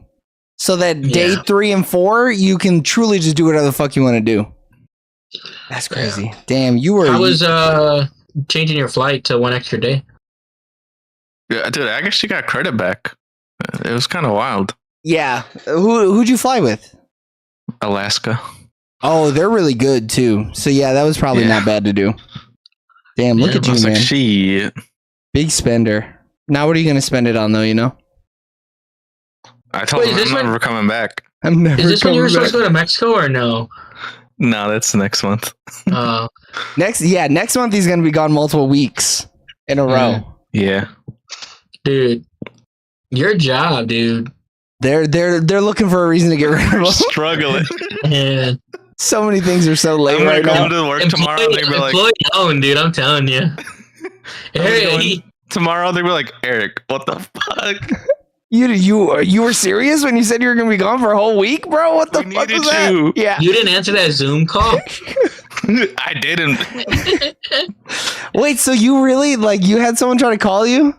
[SPEAKER 1] so that day
[SPEAKER 3] Yeah.
[SPEAKER 1] 3 and 4 you can truly just do whatever the fuck you want to do. That's crazy. Damn, you were.
[SPEAKER 3] I was changing your flight to one extra day.
[SPEAKER 2] Yeah, dude, I actually got credit back. It was kind of wild.
[SPEAKER 1] Yeah. Who'd you fly with?
[SPEAKER 2] Alaska.
[SPEAKER 1] Oh, they're really good too. So yeah, that was probably
[SPEAKER 2] Yeah.
[SPEAKER 1] not bad to do. Damn, look
[SPEAKER 3] Yeah,
[SPEAKER 1] at
[SPEAKER 2] I
[SPEAKER 1] you,
[SPEAKER 2] was
[SPEAKER 1] man.
[SPEAKER 2] like, shit.
[SPEAKER 1] Big spender. Now, what are you gonna spend it on, though? You know,
[SPEAKER 2] I told
[SPEAKER 3] Wait,
[SPEAKER 2] him
[SPEAKER 3] is this
[SPEAKER 2] I'm
[SPEAKER 3] when-
[SPEAKER 2] never coming back.
[SPEAKER 1] I'm never.
[SPEAKER 3] Is this when you were
[SPEAKER 1] coming
[SPEAKER 3] supposed to go to Mexico or no?
[SPEAKER 2] No, that's next month.
[SPEAKER 3] Uh,
[SPEAKER 1] back. Next month he's gonna be gone multiple weeks in a row.
[SPEAKER 2] Yeah.
[SPEAKER 3] dude, your job, dude.
[SPEAKER 1] They're looking for a reason to get rid of him.
[SPEAKER 2] Struggling.
[SPEAKER 3] And
[SPEAKER 1] So many things are so late
[SPEAKER 2] I'm
[SPEAKER 1] right
[SPEAKER 2] gonna
[SPEAKER 1] now.
[SPEAKER 2] go to work tomorrow. They'd be like,
[SPEAKER 3] employee owned, dude. I'm telling you.
[SPEAKER 2] tomorrow they'd be like, Eric, what the fuck?
[SPEAKER 1] You were serious when you said you were gonna be gone for a whole week, bro? What the
[SPEAKER 2] We
[SPEAKER 1] fuck was
[SPEAKER 2] needed
[SPEAKER 1] that?
[SPEAKER 2] you.
[SPEAKER 1] Yeah.
[SPEAKER 3] You didn't answer that Zoom call.
[SPEAKER 2] I didn't.
[SPEAKER 1] Wait, so you really you had someone try to call you?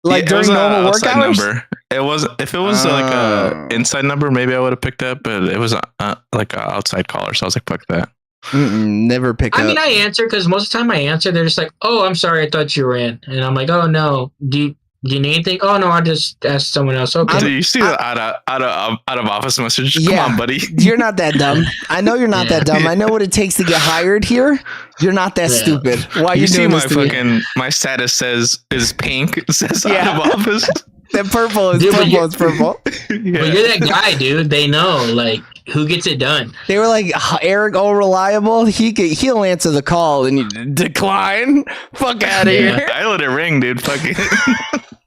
[SPEAKER 1] Like
[SPEAKER 2] Yeah, it
[SPEAKER 1] during
[SPEAKER 2] was a
[SPEAKER 1] normal work
[SPEAKER 2] outside
[SPEAKER 1] hours?
[SPEAKER 2] number. It was if it was like a inside number, maybe I would have picked up, but it was like an outside caller, so I was like, fuck that.
[SPEAKER 1] Never pick
[SPEAKER 3] I
[SPEAKER 1] up.
[SPEAKER 3] mean, I answer because most of the time I answer, they're just like, "Oh, I'm sorry, I thought you were in," and I'm like, "Oh no, do you need anything?" "Oh no, I just asked someone else." Okay.
[SPEAKER 2] Do you see the out of office message? Come
[SPEAKER 1] Yeah.
[SPEAKER 2] on, buddy.
[SPEAKER 1] You're not that dumb. I know you're not
[SPEAKER 3] Yeah.
[SPEAKER 1] that dumb. I know what it takes to get hired here. You're not that
[SPEAKER 3] Yeah.
[SPEAKER 1] stupid. Why are you
[SPEAKER 2] You see
[SPEAKER 1] doing
[SPEAKER 2] my
[SPEAKER 1] this to me?
[SPEAKER 2] fucking my status says is pink. It says
[SPEAKER 1] Yeah.
[SPEAKER 2] out of office.
[SPEAKER 1] That purple is
[SPEAKER 3] Dude, but
[SPEAKER 1] purple. It's purple.
[SPEAKER 3] But
[SPEAKER 2] Yeah.
[SPEAKER 3] you're that guy, dude. They know, like, who gets it done.
[SPEAKER 1] They were like, Eric, all reliable. He'll answer the call and you decline. Fuck out of
[SPEAKER 3] Yeah.
[SPEAKER 1] here.
[SPEAKER 2] I let it ring, dude. Fuck it.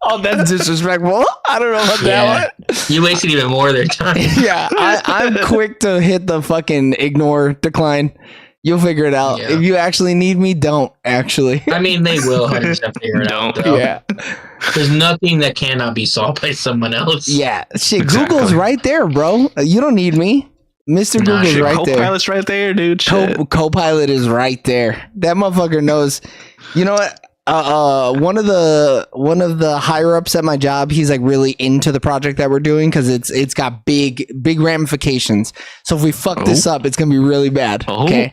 [SPEAKER 1] Oh, that's disrespectful. I don't know about that one.
[SPEAKER 3] You wasted even more of their time.
[SPEAKER 1] Yeah, I'm quick to hit the fucking ignore decline. You'll figure it out.
[SPEAKER 3] Yeah.
[SPEAKER 1] If you actually need me, don't actually.
[SPEAKER 3] I mean, they will 100% figure it out.
[SPEAKER 2] Don't.
[SPEAKER 3] Though.
[SPEAKER 1] Yeah.
[SPEAKER 3] There's nothing that cannot be solved by someone else.
[SPEAKER 1] Yeah. Shit,
[SPEAKER 2] Exactly.
[SPEAKER 1] Google's right there, bro. You don't need me. Mr.
[SPEAKER 3] Nah,
[SPEAKER 1] Google's
[SPEAKER 3] shit,
[SPEAKER 1] right there.
[SPEAKER 2] Co-pilot's right there, dude. Shit.
[SPEAKER 1] Copilot is right there. That motherfucker knows. You know what? One of the higher ups at my job, he's like really into the project that we're doing because it's got big ramifications. So if we fuck this up, it's gonna be really bad.
[SPEAKER 2] Oh.
[SPEAKER 1] Okay.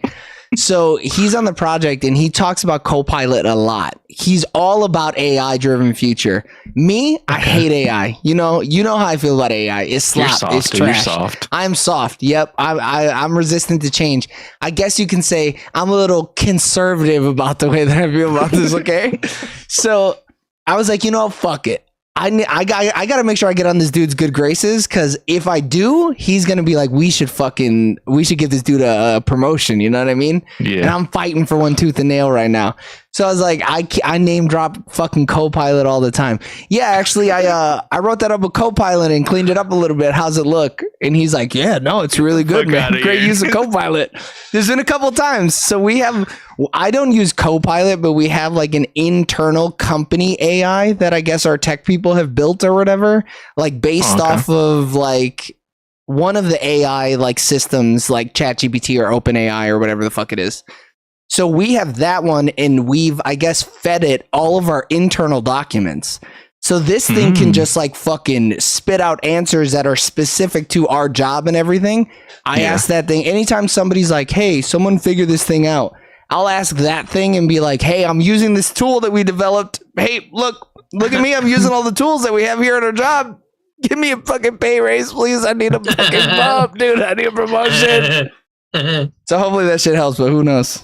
[SPEAKER 1] So he's on the project and he talks about Copilot a lot. He's all about AI driven future. Me, I hate AI. You know how I feel about AI. It's
[SPEAKER 2] You're
[SPEAKER 1] slop.
[SPEAKER 2] soft,
[SPEAKER 1] It's
[SPEAKER 2] dude. You're
[SPEAKER 1] trash.
[SPEAKER 2] soft.
[SPEAKER 1] I'm soft. Yep. I'm resistant to change. I guess you can say I'm a little conservative about the way that I feel about this. Okay. So I was like, fuck it. I got to make sure I get on this dude's good graces because if I do, he's gonna be like, we should give this dude a promotion. You know what I mean? And
[SPEAKER 2] Yeah.
[SPEAKER 1] I'm fighting for one tooth and nail right now. So I was like, I name drop fucking Copilot all the time. Yeah, actually, I wrote that up with Copilot and cleaned it up a little bit. How's it look? And he's like, yeah, no, it's really good,
[SPEAKER 2] Fuck
[SPEAKER 1] man.
[SPEAKER 2] outta
[SPEAKER 1] Great
[SPEAKER 2] here.
[SPEAKER 1] use of Copilot. There's been a couple times. So I don't use Copilot, but we have like an internal company AI that I guess our tech people have built or whatever, like based
[SPEAKER 2] Oh, okay.
[SPEAKER 1] off of like one of the AI like systems like ChatGPT or OpenAI or whatever the fuck it is. So we have that one and we've, I guess, fed it all of our internal documents. So this thing can just like fucking spit out answers that are specific to our job and everything. I
[SPEAKER 2] Yeah.
[SPEAKER 1] ask that thing anytime somebody's like, hey, someone figure this thing out. I'll ask that thing and be like, hey, I'm using this tool that we developed. Hey, look at me. I'm using all the tools that we have here at our job. Give me a fucking pay raise, please. I need a fucking bump, dude. I need a promotion. So hopefully that shit helps, but who knows?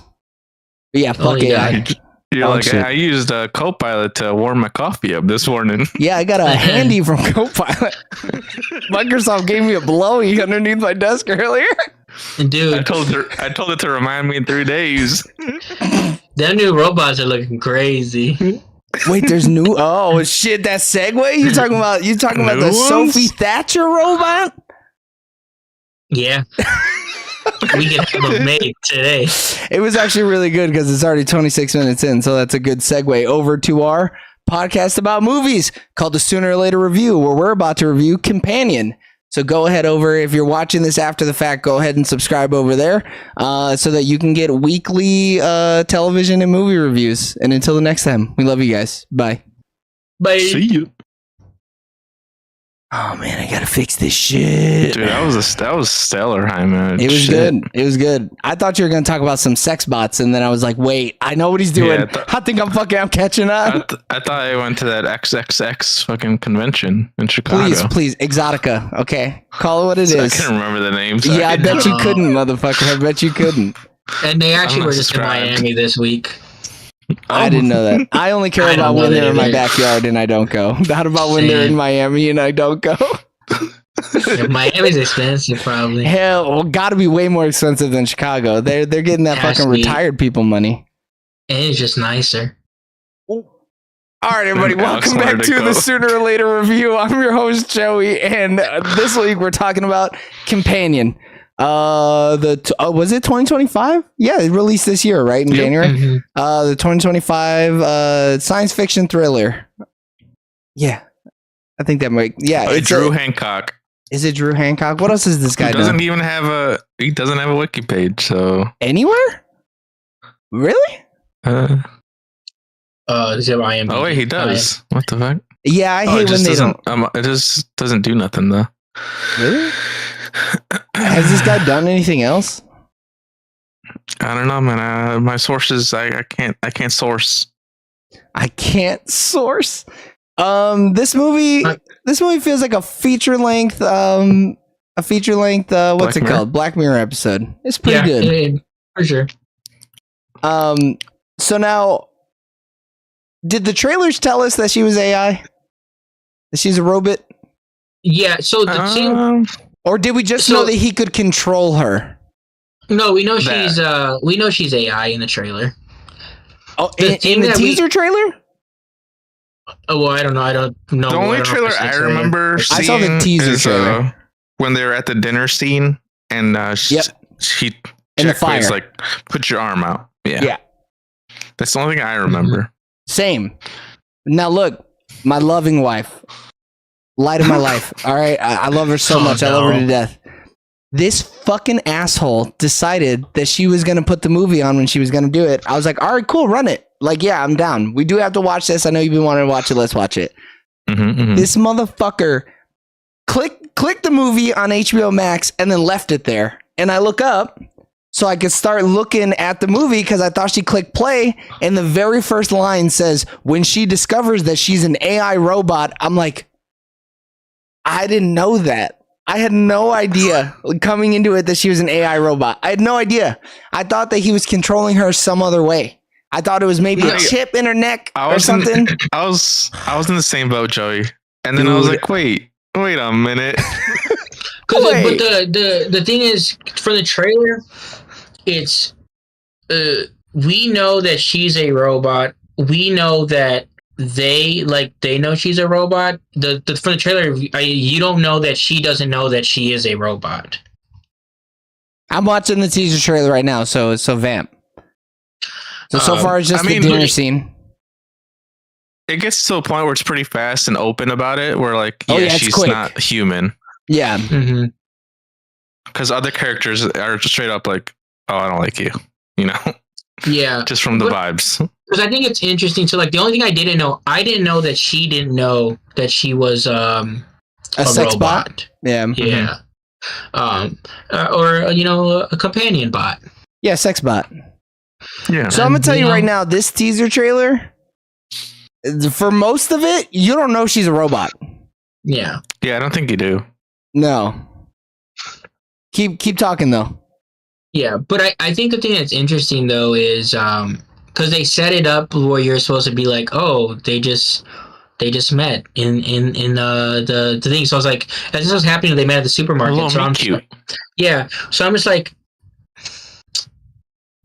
[SPEAKER 1] But yeah, fuck
[SPEAKER 3] yeah.
[SPEAKER 1] AI.
[SPEAKER 2] You're
[SPEAKER 1] Oh,
[SPEAKER 2] like,
[SPEAKER 1] shit.
[SPEAKER 2] hey, I used Copilot to warm my coffee up this morning.
[SPEAKER 1] Yeah, I got a handy from Copilot. Microsoft gave me a blowy underneath my desk earlier.
[SPEAKER 2] I
[SPEAKER 3] Dude,
[SPEAKER 2] told it to remind me in 3 days.
[SPEAKER 3] them new robots are looking crazy.
[SPEAKER 1] Wait, there's new. Oh shit, that segue. You talking about the
[SPEAKER 2] New ones?
[SPEAKER 1] Sophie Thatcher robot?
[SPEAKER 3] Yeah. we can have them made today.
[SPEAKER 1] It was actually really good because it's already 26 minutes in, so that's a good segue over to our podcast about movies called the Sooner or Later Review, where we're about to review Companion. So go ahead over, if you're watching this after the fact, go ahead and subscribe over there so that you can get weekly television and movie reviews. And until the next time, we love you guys. Bye.
[SPEAKER 3] Bye.
[SPEAKER 2] See you.
[SPEAKER 1] Oh man, I gotta fix this shit.
[SPEAKER 2] Dude, that was stellar, man.
[SPEAKER 1] It was good. It was good. I thought you were gonna talk about some sex bots, and then I was like, "Wait, I know what he's doing.
[SPEAKER 2] Yeah,
[SPEAKER 1] I think I'm catching on."
[SPEAKER 2] I thought I went to that XXX fucking convention in Chicago.
[SPEAKER 1] Please, Exotica. Okay, call it what it
[SPEAKER 2] I
[SPEAKER 1] is.
[SPEAKER 2] can't remember the names.
[SPEAKER 1] Yeah, I bet you
[SPEAKER 3] No.
[SPEAKER 1] couldn't, motherfucker. I bet you couldn't.
[SPEAKER 3] And they actually
[SPEAKER 2] I'm
[SPEAKER 3] were
[SPEAKER 2] not
[SPEAKER 3] just in
[SPEAKER 2] subscribed.
[SPEAKER 3] Miami this week.
[SPEAKER 1] I didn't know that. I only care
[SPEAKER 3] I
[SPEAKER 1] about
[SPEAKER 3] don't know
[SPEAKER 1] when they're
[SPEAKER 3] that
[SPEAKER 1] in my
[SPEAKER 3] either.
[SPEAKER 1] backyard and I don't go. Not about when they're in
[SPEAKER 3] Same.
[SPEAKER 1] Miami and I don't go.
[SPEAKER 3] Yeah, Miami's expensive, probably.
[SPEAKER 1] Hell, well, gotta be way more expensive than Chicago. They're getting that
[SPEAKER 3] Has
[SPEAKER 1] fucking
[SPEAKER 3] to be.
[SPEAKER 1] retired people money.
[SPEAKER 3] And it's just nicer.
[SPEAKER 1] All right, everybody,
[SPEAKER 2] Alex
[SPEAKER 1] welcome back
[SPEAKER 2] wanted to
[SPEAKER 1] to
[SPEAKER 2] go.
[SPEAKER 1] the Sooner or Later Review. I'm your host Joey, and this week we're talking about Companion. Was it 2025? Yeah, it released this year, right in
[SPEAKER 2] Yep.
[SPEAKER 1] January.
[SPEAKER 3] Mhm.
[SPEAKER 1] The 2025 science fiction thriller. Yeah, I think that might. Yeah,
[SPEAKER 2] By
[SPEAKER 1] it's
[SPEAKER 2] Drew Hancock.
[SPEAKER 1] Is it Drew Hancock? What else has this guy
[SPEAKER 2] He
[SPEAKER 1] done?
[SPEAKER 2] doesn't have a wiki page, so
[SPEAKER 1] Anywhere? Really?
[SPEAKER 3] Is it IMDb?
[SPEAKER 2] oh wait, he does. What the fuck?
[SPEAKER 1] Yeah, I
[SPEAKER 2] Oh,
[SPEAKER 1] hate
[SPEAKER 2] it
[SPEAKER 1] when
[SPEAKER 2] just
[SPEAKER 1] they
[SPEAKER 2] doesn't.
[SPEAKER 1] don't.
[SPEAKER 2] It just doesn't do nothing though.
[SPEAKER 1] Really? Has this guy done anything else?
[SPEAKER 2] I don't know, man. My sources, I can't source.
[SPEAKER 1] I can't source. This movie feels like a feature length. What's
[SPEAKER 2] Black
[SPEAKER 1] it
[SPEAKER 2] Mirror?
[SPEAKER 1] called? Black Mirror episode. It's pretty good.
[SPEAKER 3] For sure.
[SPEAKER 1] So now, did the trailers tell us that she was AI? That she's a robot?
[SPEAKER 3] Yeah, so the thing.
[SPEAKER 1] Or did we just
[SPEAKER 3] So-
[SPEAKER 1] know that he could control her?
[SPEAKER 3] No, we know
[SPEAKER 2] That.
[SPEAKER 3] she's AI in the trailer.
[SPEAKER 1] Oh,
[SPEAKER 3] The
[SPEAKER 1] in
[SPEAKER 3] thing
[SPEAKER 1] the
[SPEAKER 3] that we-
[SPEAKER 1] teaser trailer?
[SPEAKER 3] Oh, well, I don't know. I don't know.
[SPEAKER 2] The
[SPEAKER 3] I
[SPEAKER 2] only
[SPEAKER 3] don't know
[SPEAKER 2] trailer
[SPEAKER 3] if it's the
[SPEAKER 2] I
[SPEAKER 3] trailer.
[SPEAKER 2] remember
[SPEAKER 1] I
[SPEAKER 2] seeing
[SPEAKER 1] saw the teaser
[SPEAKER 2] is,
[SPEAKER 1] trailer.
[SPEAKER 2] when they were at the dinner scene and
[SPEAKER 1] Yep.
[SPEAKER 2] she
[SPEAKER 1] In the
[SPEAKER 2] Jack Quaid's
[SPEAKER 1] fire.
[SPEAKER 2] like, put your arm out. Yeah.
[SPEAKER 1] Yeah.
[SPEAKER 2] That's the only thing I remember.
[SPEAKER 1] Same. Now look, my loving wife, light of my life. All right, I love her so
[SPEAKER 3] Oh,
[SPEAKER 1] much. I love her
[SPEAKER 3] no.
[SPEAKER 1] to death. This fucking asshole decided that she was gonna put the movie on when she was gonna do it. I was like, all right, cool, run it. Like, yeah, I'm down. We do have to watch this. I know you've been wanting to watch it. Let's watch it.
[SPEAKER 2] Mhm.
[SPEAKER 1] This motherfucker clicked the movie on HBO Max and then left it there. And I look up so I could start looking at the movie because I thought she clicked play. And the very first line says, when she discovers that she's an AI robot, I'm like, I didn't know that. I had no idea coming into it that she was an AI robot. I had no idea. I thought that he was controlling her some other way. I thought it was maybe a
[SPEAKER 2] Like,
[SPEAKER 1] chip in her neck
[SPEAKER 2] I
[SPEAKER 1] or
[SPEAKER 2] was
[SPEAKER 1] something.
[SPEAKER 2] I was in the same boat, Joey. And then I was
[SPEAKER 1] Dude.
[SPEAKER 2] like, wait a minute.
[SPEAKER 3] But
[SPEAKER 1] Wait.
[SPEAKER 3] the thing is, for the trailer, it's we know that she's a robot. We know that they know she's a robot. For the trailer, you don't know that she doesn't know that she is a robot.
[SPEAKER 1] I'm watching the teaser trailer right now, so vamp. So far it's just
[SPEAKER 2] I mean,
[SPEAKER 1] the dinner
[SPEAKER 3] like-
[SPEAKER 1] scene.
[SPEAKER 2] It gets to a point where it's pretty fast and open about it, where like,
[SPEAKER 1] Oh,
[SPEAKER 2] yeah,
[SPEAKER 1] yeah, it's
[SPEAKER 2] she's
[SPEAKER 1] quick.
[SPEAKER 2] not human.
[SPEAKER 1] Yeah,
[SPEAKER 3] Mm-hmm.
[SPEAKER 2] Because other characters are just straight up like, oh, I don't like you. You know,
[SPEAKER 3] Yeah,
[SPEAKER 2] just from the
[SPEAKER 3] But-
[SPEAKER 2] vibes.
[SPEAKER 3] because I think it's interesting. So, like, the only thing I didn't know that she didn't know that she was
[SPEAKER 1] a sex bot.
[SPEAKER 3] robot.
[SPEAKER 1] Yeah,
[SPEAKER 3] Yeah. Or a companion bot.
[SPEAKER 1] yeah, sex bot.
[SPEAKER 2] Yeah.
[SPEAKER 1] So I'm gonna tell you
[SPEAKER 3] You know-
[SPEAKER 1] right now, this teaser trailer, for most of it, you don't know she's a robot.
[SPEAKER 3] Yeah.
[SPEAKER 2] Yeah, I don't think you do.
[SPEAKER 1] No. Keep talking though.
[SPEAKER 3] Yeah, but I think the thing that's interesting though is because they set it up where you're supposed to be like, oh, they just met in the thing. So I was like, as this was happening, they met at the
[SPEAKER 2] A
[SPEAKER 3] supermarket.
[SPEAKER 2] little
[SPEAKER 3] So I'm
[SPEAKER 2] meat
[SPEAKER 3] just
[SPEAKER 2] cute.
[SPEAKER 3] like, yeah. So I'm just like,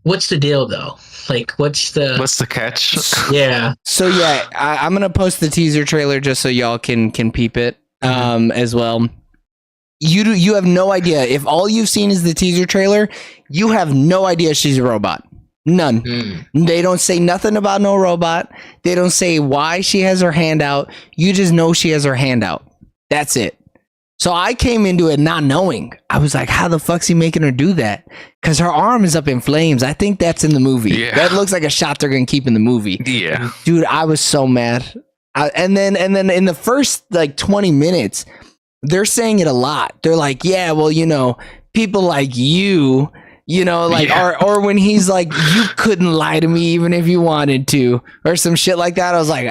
[SPEAKER 3] what's the deal though? Like, what's the
[SPEAKER 2] What's the catch?
[SPEAKER 3] yeah?
[SPEAKER 1] So yeah, I'm gonna post the teaser trailer just so y'all can peep it as well. You have no idea. If all you've seen is the teaser trailer, you have no idea she's a robot. None. They don't say nothing about no robot. They don't say why she has her hand out. You just know she has her hand out. That's it. So I came into it not knowing. I was like, how the fuck's he making her do that? Because her arm is up in flames. I think that's in the movie.
[SPEAKER 2] Yeah.
[SPEAKER 1] That looks like a shot they're going to keep in the movie.
[SPEAKER 2] Yeah.
[SPEAKER 1] Dude, I was so mad. And then in the first like 20 minutes, they're saying it a lot. They're like, yeah, well, you know, people like you, like, or when he's like, you couldn't lie to me even if you wanted to, or some shit like that. I was like,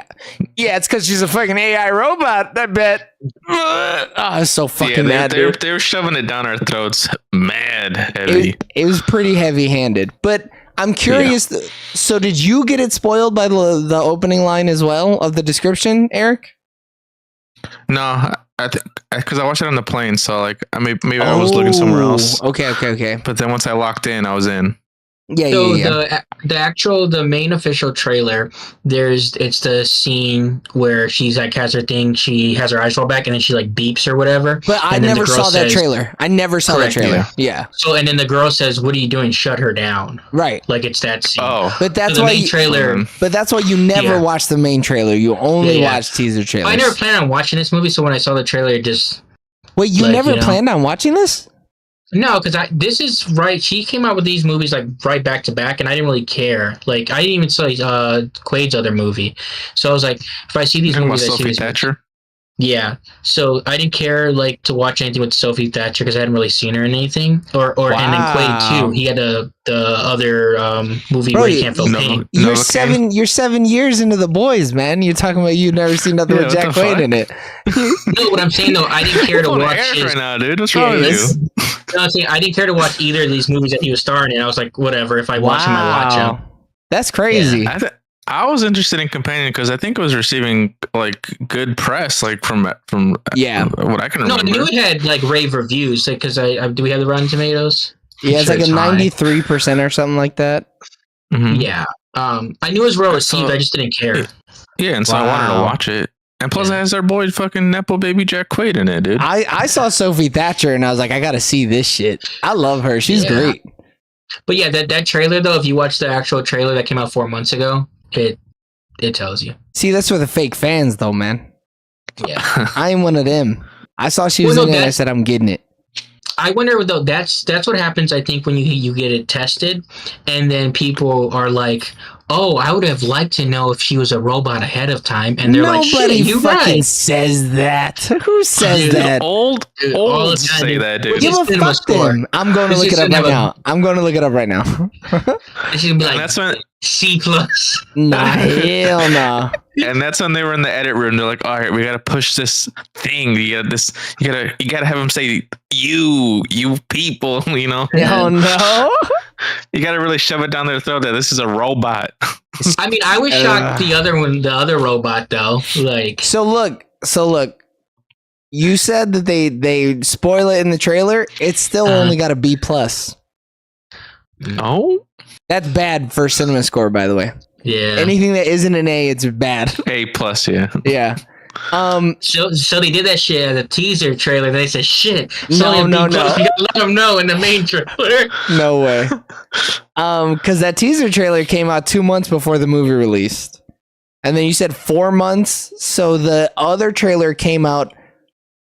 [SPEAKER 1] yeah, it's because she's a fucking AI robot, I bet. I was so fucking mad.
[SPEAKER 2] They were shoving it down our throats mad heavy.
[SPEAKER 1] It was pretty heavy handed, but I'm curious. Yeah. So did you get it spoiled by the opening line as well of the description, Eric?
[SPEAKER 2] No, I think because I watched it on the plane, so like maybe I was looking somewhere else.
[SPEAKER 1] Okay.
[SPEAKER 2] But then once I locked in, I was in.
[SPEAKER 1] Yeah.
[SPEAKER 3] The main official trailer, it's the scene where she's like has her thing, she has her eyes roll back, and then she like beeps or whatever.
[SPEAKER 1] But I never saw that trailer. Yeah.
[SPEAKER 3] So and then the girl says, "What are you doing? Shut her down."
[SPEAKER 1] Right.
[SPEAKER 3] Like it's that scene.
[SPEAKER 2] Oh.
[SPEAKER 1] But that's why trailer. But that's why you never watch the main trailer. You only watch teaser trailers.
[SPEAKER 3] I never planned on watching this movie, so when I saw the trailer, it just.
[SPEAKER 1] Wait, you never planned on watching this?
[SPEAKER 3] No, because this is right. She came out with these movies like right back to back, and I didn't really care. Like I didn't even see Quaid's other movie, so I was like, if I see these movies, I see these
[SPEAKER 2] Thatcher.
[SPEAKER 3] Yeah, so I didn't care like to watch anything with Sophie Thatcher because I hadn't really seen her in anything. Or and then Quaid too. He had the other movie where he can't feel pain.
[SPEAKER 1] You're 7 years into The Boys, man. You're talking about you've never seen nothing with Jack Quaid in it.
[SPEAKER 3] No, what I'm saying though, I didn't care to watch his.
[SPEAKER 2] Right now, dude. What's wrong with you?
[SPEAKER 3] No, I'm saying I didn't care to watch either of these movies that he was starring in. I was like, whatever. If I watch him, I watch him.
[SPEAKER 1] That's crazy.
[SPEAKER 2] Yeah. I was interested in Companion because I think it was receiving like good press, like from what I can remember.
[SPEAKER 3] No, I knew it had like rave reviews. Like, because do we have the Rotten Tomatoes?
[SPEAKER 1] Yeah, it's like a 93% or something like that.
[SPEAKER 2] Mm-hmm.
[SPEAKER 3] Yeah, I knew it was well received. I just didn't care.
[SPEAKER 2] Yeah, and so I wanted to watch it. And plus, it has our boy fucking Nepo baby Jack Quaid in it, dude.
[SPEAKER 1] I saw Sophie Thatcher and I was like, I gotta see this shit. I love her. She's great.
[SPEAKER 3] But yeah, that trailer though, if you watch the actual trailer that came out 4 months ago, it tells you.
[SPEAKER 1] See, that's for the fake fans though, man.
[SPEAKER 3] Yeah.
[SPEAKER 1] I am one of them. I saw she was in it and I said, I'm getting it.
[SPEAKER 3] I wonder though, that's what happens, I think, when you get it tested and then people are like, oh, I would have liked to know if she was a robot ahead of time, and they're like, shit, you
[SPEAKER 1] fucking says that. Who says that?
[SPEAKER 2] Old say that, dude.
[SPEAKER 1] Give a fuck them. I'm going to look it up right now. I'm going to look it up right now.
[SPEAKER 3] She's gonna be like, that's when C+.
[SPEAKER 1] Nah, hell no.
[SPEAKER 2] And that's when they were in the edit room. They're like, all right, we gotta push this thing. You gotta have him say you people, you know.
[SPEAKER 1] Oh no.
[SPEAKER 2] You gotta really shove it down their throat that this is a robot.
[SPEAKER 3] I mean, I was shocked the other robot though. Like,
[SPEAKER 1] so look. You said that they spoil it in the trailer. It's still only got a B+.
[SPEAKER 2] Oh,
[SPEAKER 1] that's bad for cinema score, by the way.
[SPEAKER 3] Yeah.
[SPEAKER 1] Anything that isn't an A, it's bad.
[SPEAKER 2] A+, yeah.
[SPEAKER 1] Yeah.
[SPEAKER 3] So they did that shit as a teaser trailer. They said, shit.
[SPEAKER 1] No.
[SPEAKER 3] You gotta let them know in the main trailer.
[SPEAKER 1] No way. Because that teaser trailer came out 2 months before the movie released. And then you said 4 months. So the other trailer came out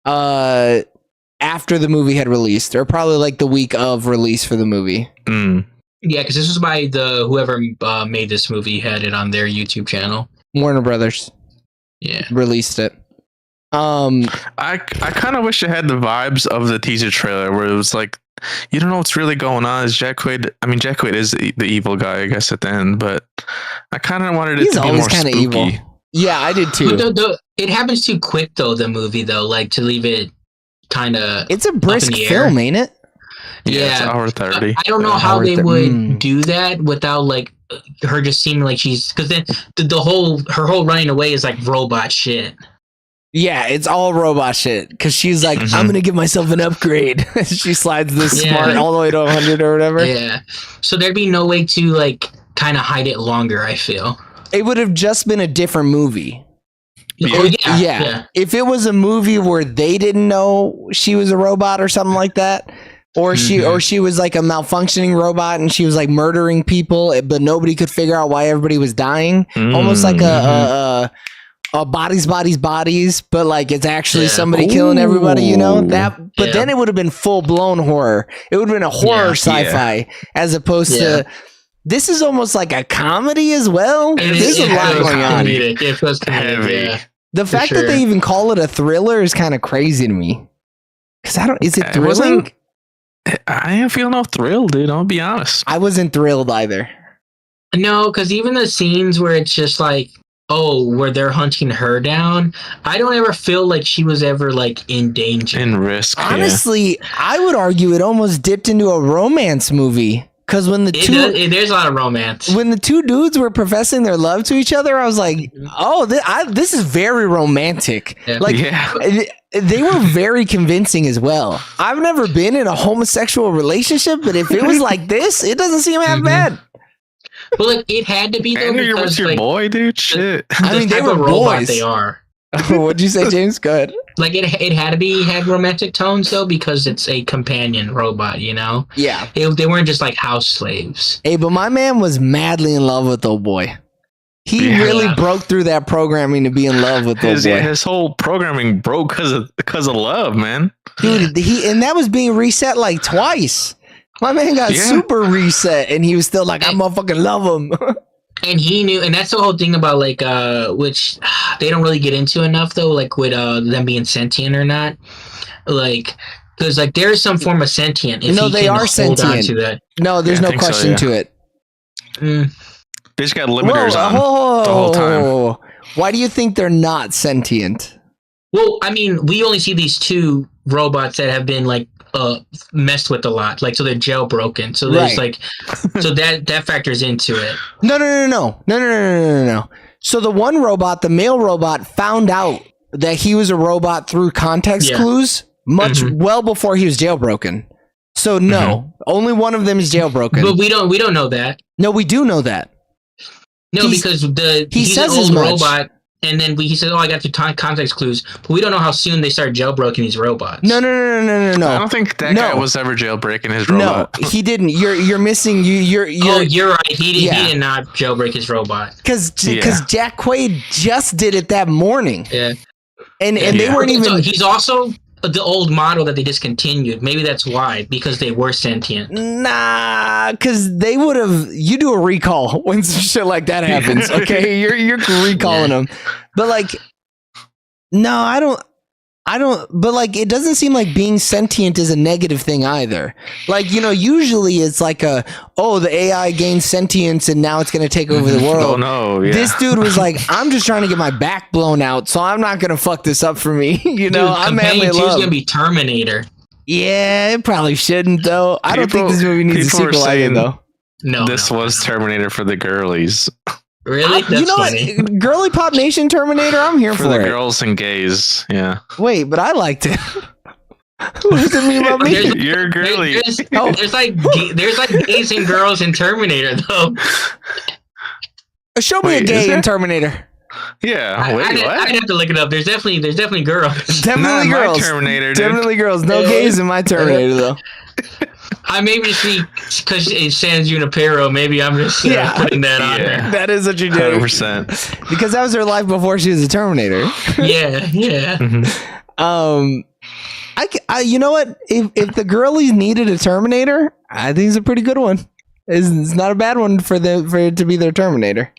[SPEAKER 1] after the movie had released, or probably like the week of release for the movie.
[SPEAKER 2] Mm.
[SPEAKER 3] Yeah, because this was by whoever made this movie had it on their YouTube channel.
[SPEAKER 1] Warner Brothers.
[SPEAKER 3] Yeah,
[SPEAKER 1] released it.
[SPEAKER 2] I kind of wish it had the vibes of the teaser trailer where it was like, you don't know what's really going on. Is Jack Quaid? I mean, Jack Quaid is the evil guy, I guess, at the end. But I kind of wanted it to be more spooky. Evil.
[SPEAKER 1] Yeah, I did too.
[SPEAKER 3] It happens too quick though. The movie though, like to leave it kind of.
[SPEAKER 1] It's a brisk film, ain't it?
[SPEAKER 2] Yeah, it's hour 30.
[SPEAKER 3] I don't know how they would do that without like her just seeming like she's, because then her whole running away is like robot shit.
[SPEAKER 1] Yeah, it's all robot shit because she's like, I'm gonna give myself an upgrade. She slides this smart all the way to 100 or whatever.
[SPEAKER 3] Yeah, so there'd be no way to like kind of hide it longer. I feel
[SPEAKER 1] it would have just been a different movie.
[SPEAKER 3] Oh yeah,
[SPEAKER 1] Yeah.
[SPEAKER 3] yeah.
[SPEAKER 1] If it was a movie where they didn't know she was a robot or something like that, or she was like a malfunctioning robot and she was like murdering people, but nobody could figure out why everybody was dying, almost like a bodies, but like it's actually somebody killing everybody, you know that. But then it would have been full blown horror. It would have been a horror sci-fi as opposed to. This is almost like a comedy as well. There's a lot going on.
[SPEAKER 3] It feels
[SPEAKER 2] Heavy.
[SPEAKER 3] yeah.
[SPEAKER 1] The fact that they even call it a thriller is kind of crazy to me. Because I don't. Is it thrilling?
[SPEAKER 2] I didn't feel no thrill, dude. I'll be honest.
[SPEAKER 1] I wasn't thrilled either.
[SPEAKER 3] No, because even the scenes where it's just like, where they're hunting her down, I don't ever feel like she was ever like in danger.
[SPEAKER 2] In risk.
[SPEAKER 1] Honestly, I would argue it almost dipped into a romance movie. Because when
[SPEAKER 3] there's a lot of romance.
[SPEAKER 1] When the two dudes were professing their love to each other, I was like, "Oh, this is very romantic."
[SPEAKER 3] Yeah.
[SPEAKER 1] Like, they were very convincing as well. I've never been in a homosexual relationship, but if it was like this, it doesn't seem half bad.
[SPEAKER 3] But like, it had to be though,
[SPEAKER 2] And you're
[SPEAKER 3] because
[SPEAKER 2] with your
[SPEAKER 3] like,
[SPEAKER 2] boy, dude. Shit.
[SPEAKER 1] I mean, they
[SPEAKER 3] type
[SPEAKER 1] were
[SPEAKER 3] of robot
[SPEAKER 1] boys.
[SPEAKER 3] they are.
[SPEAKER 1] What'd you say, James? Go ahead.
[SPEAKER 3] Like it had to had romantic tones though, because it's a companion robot, you know.
[SPEAKER 1] Yeah.
[SPEAKER 3] They weren't just like house slaves.
[SPEAKER 1] Hey, but my man was madly in love with old boy. He really broke through that programming to be in love with old boy.
[SPEAKER 2] His whole programming broke because of love, man.
[SPEAKER 1] Dude, and that was being reset like twice. My man got super reset, and he was still like, I motherfucking love him.
[SPEAKER 3] And he knew, and that's the whole thing about like, which they don't really get into enough though, like with them being sentient or not, like, because like there's some form of sentient. If
[SPEAKER 1] No,
[SPEAKER 3] he
[SPEAKER 1] they
[SPEAKER 3] can
[SPEAKER 1] are
[SPEAKER 3] hold
[SPEAKER 1] sentient.
[SPEAKER 3] on to that.
[SPEAKER 1] No, there's no question to it.
[SPEAKER 2] They just got limiters on the whole time.
[SPEAKER 1] Why do you think they're not sentient?
[SPEAKER 3] Well, I mean, we only see these two robots that have been like messed with a lot, like so they're jailbroken. So there's like, so that factors into it.
[SPEAKER 1] No. So the one robot, the male robot, found out that he was a robot through context clues well before he was jailbroken. So no, only one of them is jailbroken.
[SPEAKER 3] But we don't know that.
[SPEAKER 1] No, we do know that.
[SPEAKER 3] No, because he's
[SPEAKER 1] says
[SPEAKER 3] an
[SPEAKER 1] as
[SPEAKER 3] old
[SPEAKER 1] much.
[SPEAKER 3] robot. And then he said, I got the context clues. But we don't know how soon they start jailbroken these robots.
[SPEAKER 1] No.
[SPEAKER 2] I don't think that guy was ever jailbreaking his robot.
[SPEAKER 1] No, he didn't. You're missing. You're
[SPEAKER 3] right. He did not jailbreak his robot.
[SPEAKER 1] Because Jack Quaid just did it that morning.
[SPEAKER 3] Yeah.
[SPEAKER 1] And they weren't even.
[SPEAKER 3] So he's also the old model that they discontinued. Maybe that's why, because they were sentient.
[SPEAKER 1] Nah, because they would have. You do a recall when some shit like that happens. Okay, you're recalling them, but like, no, I don't. But like, it doesn't seem like being sentient is a negative thing either. Like, you know, usually it's like the AI gains sentience and now it's going to take over the world.
[SPEAKER 2] Oh no! Yeah.
[SPEAKER 1] This dude was like, I'm just trying to get my back blown out, so I'm not going to fuck this up for me. You know, I'm manly
[SPEAKER 3] Companion 2 is
[SPEAKER 1] love.
[SPEAKER 3] going to be Terminator.
[SPEAKER 1] Yeah, it probably shouldn't though. I don't think this movie needs a sequel either though.
[SPEAKER 3] No,
[SPEAKER 2] this was Terminator for the girlies.
[SPEAKER 3] Really? That's
[SPEAKER 1] you know
[SPEAKER 3] funny.
[SPEAKER 1] what? Girly Pop Nation Terminator, I'm here for
[SPEAKER 2] the
[SPEAKER 1] it.
[SPEAKER 2] girls and gays. Yeah.
[SPEAKER 1] Wait, but I liked it. What does it mean about me?
[SPEAKER 2] You're girly.
[SPEAKER 3] There's like gays and girls in Terminator though.
[SPEAKER 1] Show me a gay in Terminator.
[SPEAKER 2] Yeah. Wait, what?
[SPEAKER 3] I'd have to look it up. There's definitely girls.
[SPEAKER 1] Definitely
[SPEAKER 2] Not
[SPEAKER 1] girls.
[SPEAKER 2] My Terminator, dude.
[SPEAKER 1] Definitely girls. No gays in my Terminator though.
[SPEAKER 3] I maybe see because it San Junipero. Maybe I'm just putting that on there.
[SPEAKER 1] That is what you do.
[SPEAKER 2] 100%.
[SPEAKER 1] Because that was her life before she was a Terminator.
[SPEAKER 3] Yeah.
[SPEAKER 1] I you know what? If the girlies needed a Terminator, I think it's a pretty good one. It's not a bad one for it to be their Terminator.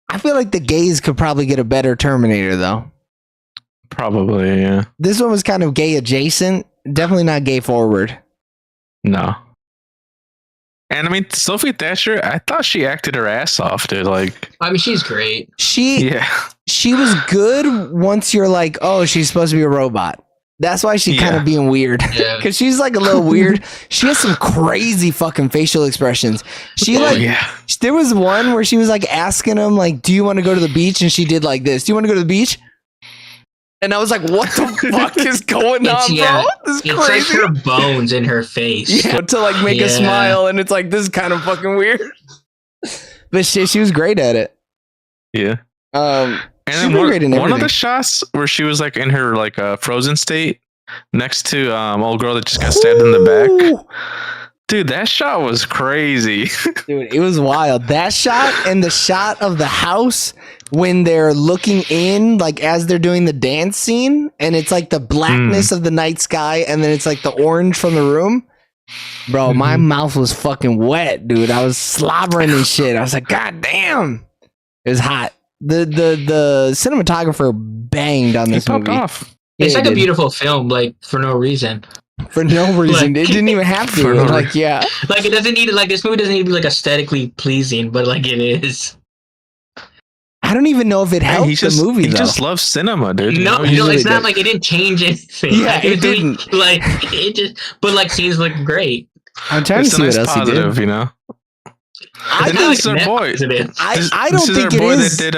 [SPEAKER 1] I feel like the gays could probably get a better Terminator though.
[SPEAKER 2] Probably, yeah.
[SPEAKER 1] This one was kind of gay adjacent, definitely not gay forward.
[SPEAKER 2] No. And I mean, Sophie Thatcher, I thought she acted her ass off, dude. Like,
[SPEAKER 3] I mean, she's great.
[SPEAKER 1] She was good once you're like, oh, she's supposed to be a robot. That's why she's kind of being weird.
[SPEAKER 3] Yeah.
[SPEAKER 1] Because she's like a little weird. She has some crazy fucking facial expressions. There was one where she was like asking him, like, do you want to go to the beach? And she did like this. Do you want to go to the beach? And I was like, what the fuck is going on, bro? This is crazy.
[SPEAKER 3] It's like her bones in her face.
[SPEAKER 1] Yeah, to like make a smile. And it's like, this is kind of fucking weird. But she was great at it.
[SPEAKER 2] Yeah. And
[SPEAKER 1] She's
[SPEAKER 2] then
[SPEAKER 1] been great in
[SPEAKER 2] one of
[SPEAKER 1] everything.
[SPEAKER 2] the shots where she was like in her like frozen state next to old girl that just got stabbed in the back.
[SPEAKER 1] Ooh.
[SPEAKER 2] Dude, that shot was crazy.
[SPEAKER 1] Dude, it was wild. That shot and the shot of the house when they're looking in, like as they're doing the dance scene, and it's like the blackness of the night sky, and then it's like the orange from the room. Bro, my mouth was fucking wet, dude. I was slobbering and shit. I was like, God damn. It was hot. The cinematographer banged on
[SPEAKER 2] He
[SPEAKER 1] this
[SPEAKER 2] popped
[SPEAKER 1] movie.
[SPEAKER 2] off.
[SPEAKER 3] It's
[SPEAKER 1] Yeah,
[SPEAKER 3] like
[SPEAKER 1] he
[SPEAKER 3] a
[SPEAKER 1] did.
[SPEAKER 3] beautiful film, like for no reason.
[SPEAKER 1] For no reason.
[SPEAKER 3] Like-
[SPEAKER 1] It didn't even have to.
[SPEAKER 2] For no
[SPEAKER 1] Like, yeah.
[SPEAKER 3] Like it doesn't need like this movie doesn't need to be like aesthetically pleasing, but like it is.
[SPEAKER 1] I don't even know if it
[SPEAKER 2] Hey,
[SPEAKER 1] helped
[SPEAKER 2] he just
[SPEAKER 1] the movie,
[SPEAKER 2] he
[SPEAKER 1] though.
[SPEAKER 2] just loves cinema, dude.
[SPEAKER 3] No,
[SPEAKER 2] you know?
[SPEAKER 1] really
[SPEAKER 3] it's not
[SPEAKER 1] did.
[SPEAKER 3] like it didn't change anything.
[SPEAKER 1] Yeah,
[SPEAKER 3] Like,
[SPEAKER 1] it
[SPEAKER 3] was doing-
[SPEAKER 1] didn't.
[SPEAKER 3] Like it just, but like scenes look great.
[SPEAKER 1] I'm trying
[SPEAKER 2] It's
[SPEAKER 1] to
[SPEAKER 2] a
[SPEAKER 1] see
[SPEAKER 2] nice
[SPEAKER 1] what else
[SPEAKER 2] positive,
[SPEAKER 1] he did.
[SPEAKER 2] you know.
[SPEAKER 1] I,
[SPEAKER 2] And
[SPEAKER 3] kinda
[SPEAKER 2] this is our
[SPEAKER 3] net
[SPEAKER 2] boy.
[SPEAKER 3] positive.
[SPEAKER 1] I
[SPEAKER 2] This
[SPEAKER 1] don't
[SPEAKER 2] is
[SPEAKER 1] think
[SPEAKER 2] our
[SPEAKER 1] it
[SPEAKER 2] boy
[SPEAKER 1] is.
[SPEAKER 2] that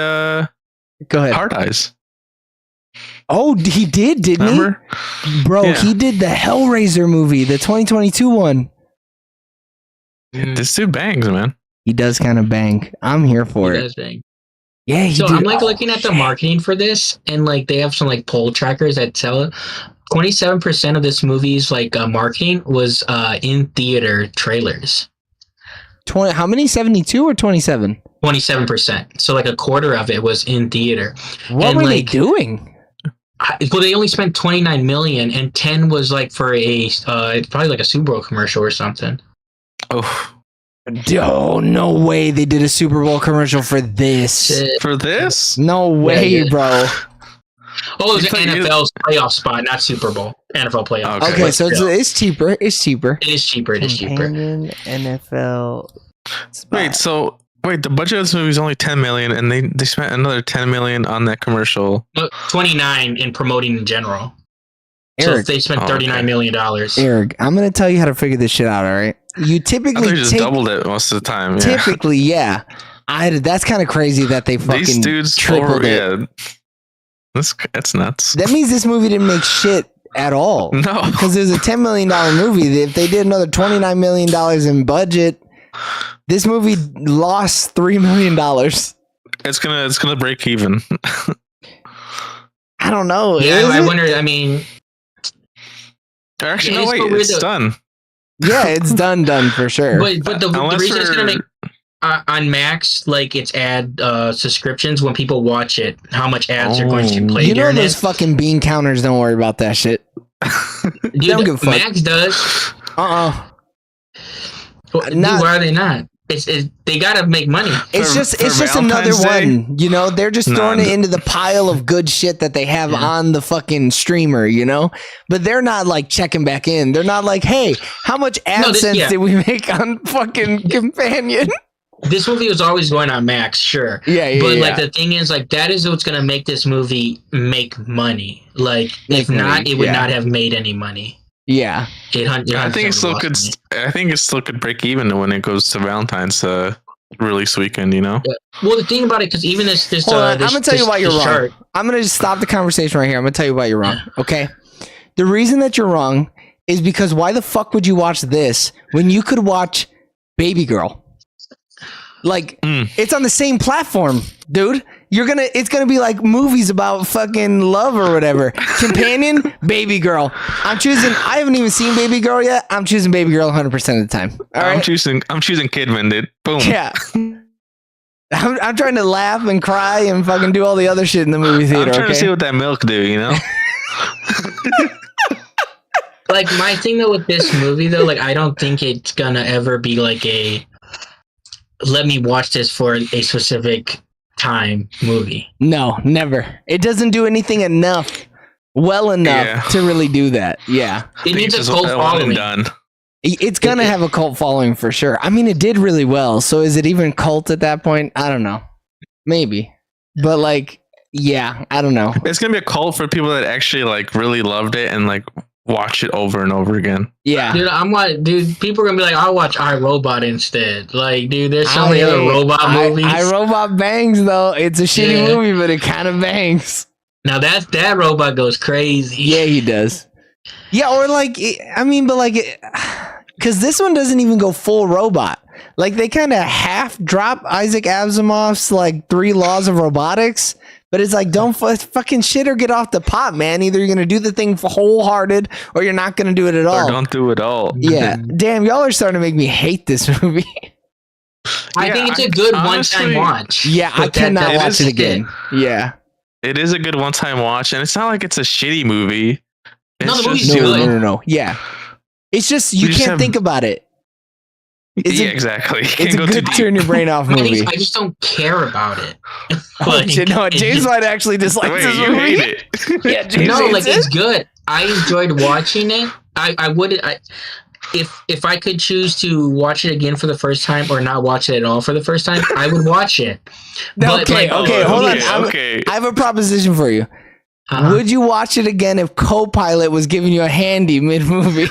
[SPEAKER 2] did
[SPEAKER 1] Go ahead.
[SPEAKER 2] Hard Eyes.
[SPEAKER 1] Oh, he did, didn't
[SPEAKER 2] Remember?
[SPEAKER 1] he? Bro,
[SPEAKER 2] Yeah.
[SPEAKER 1] he did the Hellraiser movie, the 2022 one.
[SPEAKER 2] This dude bangs, man.
[SPEAKER 1] He does kind of bang. I'm here for
[SPEAKER 3] He
[SPEAKER 1] it.
[SPEAKER 3] does bang.
[SPEAKER 1] Yeah, he
[SPEAKER 3] So
[SPEAKER 1] did.
[SPEAKER 3] I'm like
[SPEAKER 1] Oh,
[SPEAKER 3] looking at the
[SPEAKER 1] shit.
[SPEAKER 3] marketing for this, and like they have some like poll trackers that tell it. 27% of this movie's like marketing was in theater trailers.
[SPEAKER 1] 20, how many? 72 or 27?
[SPEAKER 3] 27%. So like a quarter of it was in theater.
[SPEAKER 1] What
[SPEAKER 3] And,
[SPEAKER 1] were they
[SPEAKER 3] like,
[SPEAKER 1] doing?
[SPEAKER 3] Well, they only spent 29 million, and 10 was like for a probably like a Super Bowl commercial or something.
[SPEAKER 2] Oh,
[SPEAKER 1] Oh, no way they did a Super Bowl commercial for this.
[SPEAKER 3] Shit.
[SPEAKER 2] for this?
[SPEAKER 1] No way,
[SPEAKER 3] yeah.
[SPEAKER 1] bro.
[SPEAKER 3] Oh, it was
[SPEAKER 2] You
[SPEAKER 3] an
[SPEAKER 2] thought you-
[SPEAKER 3] NFL's playoff spot, not Super Bowl. NFL playoff.
[SPEAKER 2] Okay.
[SPEAKER 1] Okay, so
[SPEAKER 3] Still,
[SPEAKER 1] it's cheaper. It's cheaper.
[SPEAKER 3] it is cheaper. It is cheaper.
[SPEAKER 1] Companion NFL.
[SPEAKER 2] Wait, so wait, the budget of this movie is only 10 million, and they spent another 10 million on that commercial.
[SPEAKER 3] No, 29 in promoting in general. So
[SPEAKER 1] Eric,
[SPEAKER 3] they spent
[SPEAKER 2] Oh, okay.
[SPEAKER 3] $39 million.
[SPEAKER 1] Eric, I'm gonna tell you how to figure this shit out. All right, you
[SPEAKER 2] I
[SPEAKER 1] typically
[SPEAKER 2] thought they just
[SPEAKER 1] take
[SPEAKER 2] doubled it most of the time. Yeah.
[SPEAKER 1] typically, yeah. That's kind of crazy that they
[SPEAKER 2] These
[SPEAKER 1] fucking
[SPEAKER 2] dudes
[SPEAKER 1] tripled it.
[SPEAKER 2] yeah. That's nuts.
[SPEAKER 1] That means this movie didn't make shit at all.
[SPEAKER 2] No.
[SPEAKER 1] Because it was a $10 million movie. If they did another $29 million in budget, this movie lost $3 million.
[SPEAKER 2] It's gonna break even.
[SPEAKER 1] I don't know.
[SPEAKER 3] Yeah,
[SPEAKER 1] is
[SPEAKER 3] I
[SPEAKER 1] it?
[SPEAKER 3] wonder. I mean,
[SPEAKER 2] Actually,
[SPEAKER 3] Yeah,
[SPEAKER 2] no,
[SPEAKER 3] it's
[SPEAKER 2] wait,
[SPEAKER 3] so weird
[SPEAKER 2] it's
[SPEAKER 3] that-
[SPEAKER 2] done.
[SPEAKER 1] Yeah, it's done for sure.
[SPEAKER 3] but the
[SPEAKER 2] Unless
[SPEAKER 3] reason it's gonna
[SPEAKER 2] we're-
[SPEAKER 3] make on Max, like it's ad subscriptions when people watch it, how much ads are going to
[SPEAKER 2] Oh.
[SPEAKER 3] play
[SPEAKER 1] You know
[SPEAKER 3] during
[SPEAKER 1] those
[SPEAKER 3] it.
[SPEAKER 1] fucking bean counters don't worry about that shit.
[SPEAKER 3] Dude,
[SPEAKER 1] don't give a fuck.
[SPEAKER 3] Max does.
[SPEAKER 1] Uh-uh.
[SPEAKER 3] Dude,
[SPEAKER 1] Not-
[SPEAKER 3] why are they not? They gotta make money.
[SPEAKER 1] It's
[SPEAKER 2] For-
[SPEAKER 1] just
[SPEAKER 2] for
[SPEAKER 1] it's just another
[SPEAKER 2] Valentine's Day?
[SPEAKER 1] one. You know, they're just
[SPEAKER 2] Nah,
[SPEAKER 1] throwing it
[SPEAKER 2] th-
[SPEAKER 1] into the pile of good shit that they have
[SPEAKER 3] Yeah.
[SPEAKER 1] on the fucking streamer, you know? But they're not like checking back in. They're not like, hey, how much AdSense
[SPEAKER 3] yeah.
[SPEAKER 1] did we make on fucking Companion?
[SPEAKER 3] This movie was always going on Max, sure.
[SPEAKER 1] Yeah,
[SPEAKER 3] But like the thing is, like that is what's gonna make this movie make money. Like
[SPEAKER 1] Make
[SPEAKER 3] if not,
[SPEAKER 1] money,
[SPEAKER 3] it would
[SPEAKER 1] yeah.
[SPEAKER 3] not have made any money.
[SPEAKER 1] yeah.
[SPEAKER 2] I think it still could. I think it still could break even when it goes to Valentine's release weekend. You know.
[SPEAKER 3] Well, the thing about it, because even this,
[SPEAKER 1] Hold on,
[SPEAKER 3] this
[SPEAKER 1] I'm gonna tell you
[SPEAKER 3] this-
[SPEAKER 1] why you're
[SPEAKER 3] this
[SPEAKER 1] wrong.
[SPEAKER 3] chart-
[SPEAKER 1] I'm gonna just stop the conversation right here. I'm gonna tell you why you're wrong. Okay. The reason that you're wrong is because why the fuck would you watch this when you could watch Baby Girl? Like it's on the same platform, dude. It's gonna be like movies about fucking love or whatever. Companion, Baby Girl. I haven't even seen Baby Girl yet. I'm choosing Baby Girl 100% of the time. All
[SPEAKER 2] I'm
[SPEAKER 1] right.
[SPEAKER 2] choosing Kidman, dude. Boom.
[SPEAKER 1] Yeah. I'm trying to laugh and cry and fucking do all the other shit in the movie theater.
[SPEAKER 2] I'm trying
[SPEAKER 1] Okay.
[SPEAKER 2] to see what that milk do. You know.
[SPEAKER 3] Like my thing though with this movie though, like I don't think it's gonna ever be like a let me watch this for a specific time movie.
[SPEAKER 1] No, never. It doesn't do anything well enough
[SPEAKER 2] Yeah.
[SPEAKER 1] to really do that. Yeah.
[SPEAKER 3] It needs a
[SPEAKER 2] It's
[SPEAKER 3] cult
[SPEAKER 2] just one and
[SPEAKER 3] following.
[SPEAKER 2] done.
[SPEAKER 1] It's gonna have a cult following for sure. I mean, it did really well. So is it even cult at that point? I don't know. Maybe. But like, yeah, I don't know.
[SPEAKER 2] It's gonna be a cult for people that actually like really loved it and like watch it over and over again.
[SPEAKER 1] Yeah.
[SPEAKER 3] Dude, people are gonna be like, I'll watch iRobot instead. Like, dude, there's so many other robot movies.
[SPEAKER 1] iRobot bangs though. It's a shitty
[SPEAKER 3] Yeah.
[SPEAKER 1] movie, but it kind of bangs.
[SPEAKER 3] Now that robot goes crazy.
[SPEAKER 1] Yeah, he does. Yeah, or like, because this one doesn't even go full robot. Like they kind of half drop Isaac Asimov's like 3 laws of robotics, But it's like, don't fucking shit or get off the pot, man. Either you're gonna do the thing wholehearted, or you're not gonna do it at all.
[SPEAKER 2] Or don't do it all.
[SPEAKER 1] Yeah, damn, y'all are starting to make me hate this movie.
[SPEAKER 3] I think it's a good one-time watch.
[SPEAKER 1] Yeah, I cannot watch it again. Yeah,
[SPEAKER 2] it is a good one-time watch, and it's not like it's a shitty movie.
[SPEAKER 3] No,
[SPEAKER 2] It's
[SPEAKER 3] the movie's
[SPEAKER 2] just,
[SPEAKER 3] good.
[SPEAKER 1] no. Yeah, it's just you can't think about it. It's
[SPEAKER 2] exactly.
[SPEAKER 1] It's a good turn your brain off movie.
[SPEAKER 3] I just don't care about it.
[SPEAKER 1] James might actually dislike
[SPEAKER 2] Wait,
[SPEAKER 1] this
[SPEAKER 2] you
[SPEAKER 1] movie.
[SPEAKER 2] hate it?
[SPEAKER 1] Yeah, James
[SPEAKER 3] No,
[SPEAKER 1] hates
[SPEAKER 3] like
[SPEAKER 1] it.
[SPEAKER 3] it's good. I enjoyed watching it. If I could choose to watch it again for the first time or not watch it at all for the first time, I would watch it. But,
[SPEAKER 1] Okay, hold on.
[SPEAKER 2] Okay.
[SPEAKER 1] I have a proposition for you. Would you watch it again if Copilot was giving you a handy mid-movie?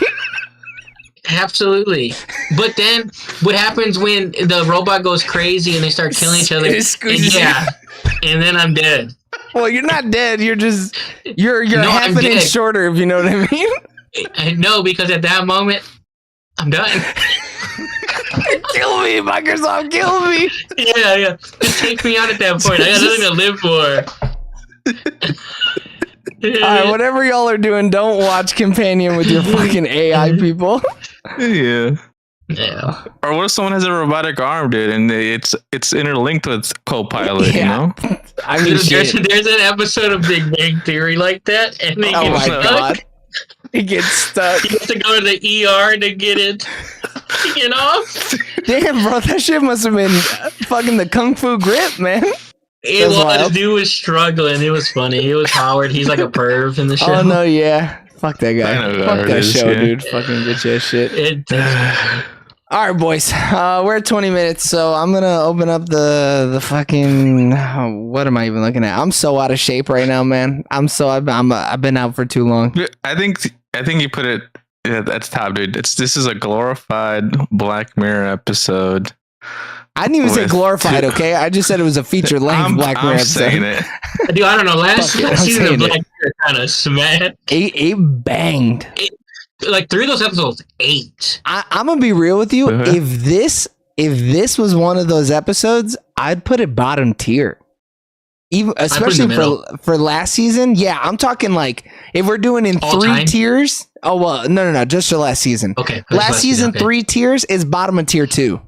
[SPEAKER 3] Absolutely. But then what happens when the robot goes crazy and they start killing each other? And then I'm dead.
[SPEAKER 1] Well, you're not dead. You're just you're
[SPEAKER 3] No,
[SPEAKER 1] half
[SPEAKER 3] I'm
[SPEAKER 1] an inch
[SPEAKER 3] dead.
[SPEAKER 1] shorter, if you know what I mean.
[SPEAKER 3] I know, because at that moment, I'm done.
[SPEAKER 1] Kill me, Microsoft, kill me.
[SPEAKER 3] Yeah. Just take me out at that point. I got nothing to live for.
[SPEAKER 1] All right, whatever y'all are doing, don't watch Companion with your fucking AI people.
[SPEAKER 2] Yeah.
[SPEAKER 3] Yeah.
[SPEAKER 2] Or what if someone has a robotic arm, dude, and it's interlinked with Copilot, you
[SPEAKER 1] Yeah.
[SPEAKER 2] know?
[SPEAKER 1] I mean,
[SPEAKER 3] There's
[SPEAKER 1] shit.
[SPEAKER 3] an episode of Big Bang Theory like that, and they
[SPEAKER 1] Oh
[SPEAKER 3] get
[SPEAKER 1] my
[SPEAKER 3] stuck.
[SPEAKER 1] god. He gets stuck.
[SPEAKER 3] You have to go to the ER to get it taken off.
[SPEAKER 1] Damn, bro, that shit must have been fucking the Kung Fu Grip, man.
[SPEAKER 3] It
[SPEAKER 1] That's
[SPEAKER 3] was,
[SPEAKER 1] wild.
[SPEAKER 3] dude was struggling. It was funny. It was Howard. He's like a perv in the show.
[SPEAKER 1] Oh no, yeah. Fuck that guy.
[SPEAKER 2] I know who
[SPEAKER 1] Fuck
[SPEAKER 2] Howard
[SPEAKER 1] that
[SPEAKER 2] is,
[SPEAKER 1] show,
[SPEAKER 2] yeah.
[SPEAKER 1] dude. Fucking bitch ass shit.
[SPEAKER 3] It,
[SPEAKER 1] All right, boys. We're at 20 minutes, so I'm gonna open up the fucking. What am I even looking at? I'm so out of shape right now, man. I've been out for too long.
[SPEAKER 2] I think you put it that's top, dude. This is a glorified Black Mirror episode.
[SPEAKER 1] I didn't even say
[SPEAKER 2] With-
[SPEAKER 1] glorified, okay? I just said it was a feature length Black Mirror
[SPEAKER 2] I'm
[SPEAKER 1] episode.
[SPEAKER 2] saying it.
[SPEAKER 3] dude, I don't know. Last
[SPEAKER 1] Fuck it, I'm
[SPEAKER 3] season
[SPEAKER 1] saying
[SPEAKER 3] of
[SPEAKER 1] it.
[SPEAKER 3] Black Mirror kind of smacked.
[SPEAKER 1] It banged.
[SPEAKER 3] Like 3 of those episodes, 8.
[SPEAKER 1] I'm gonna be real with you.
[SPEAKER 2] Uh-huh.
[SPEAKER 1] If this was one of those episodes, I'd put it bottom tier. Even
[SPEAKER 3] in the
[SPEAKER 1] especially
[SPEAKER 3] middle.
[SPEAKER 1] for last season. Yeah, I'm talking like if we're doing in
[SPEAKER 3] All
[SPEAKER 1] 3
[SPEAKER 3] time?
[SPEAKER 1] tiers. Oh well, no, just for last season.
[SPEAKER 3] Okay.
[SPEAKER 1] Last season,
[SPEAKER 3] okay.
[SPEAKER 1] 3 tiers is bottom of tier 2.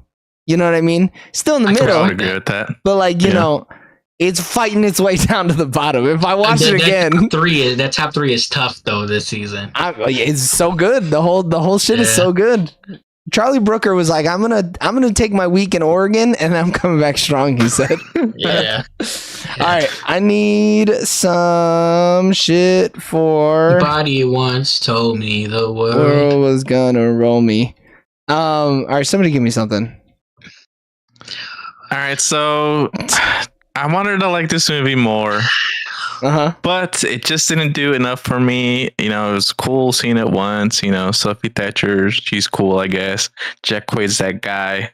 [SPEAKER 1] You know what I mean? Still in the
[SPEAKER 2] I
[SPEAKER 1] middle,
[SPEAKER 2] would agree with that.
[SPEAKER 1] but like you
[SPEAKER 2] Yeah.
[SPEAKER 1] know, it's fighting its way down to the bottom. If I watch it again,
[SPEAKER 3] That top 3 is tough though this season.
[SPEAKER 1] it's so good. The whole shit is
[SPEAKER 3] Yeah.
[SPEAKER 1] so good. Charlie Brooker was like, I'm gonna take my week in Oregon and I'm coming back strong. He said.
[SPEAKER 3] Yeah.
[SPEAKER 1] All right, I need some shit for
[SPEAKER 3] Body once told me the word.
[SPEAKER 1] world was gonna roll me. All right, somebody give me something.
[SPEAKER 2] All right, so I wanted to like this movie more, but it just didn't do enough for me. You know, it was cool seeing it once. You know, Sophie Thatcher, she's cool, I guess. Jack Quaid's that guy.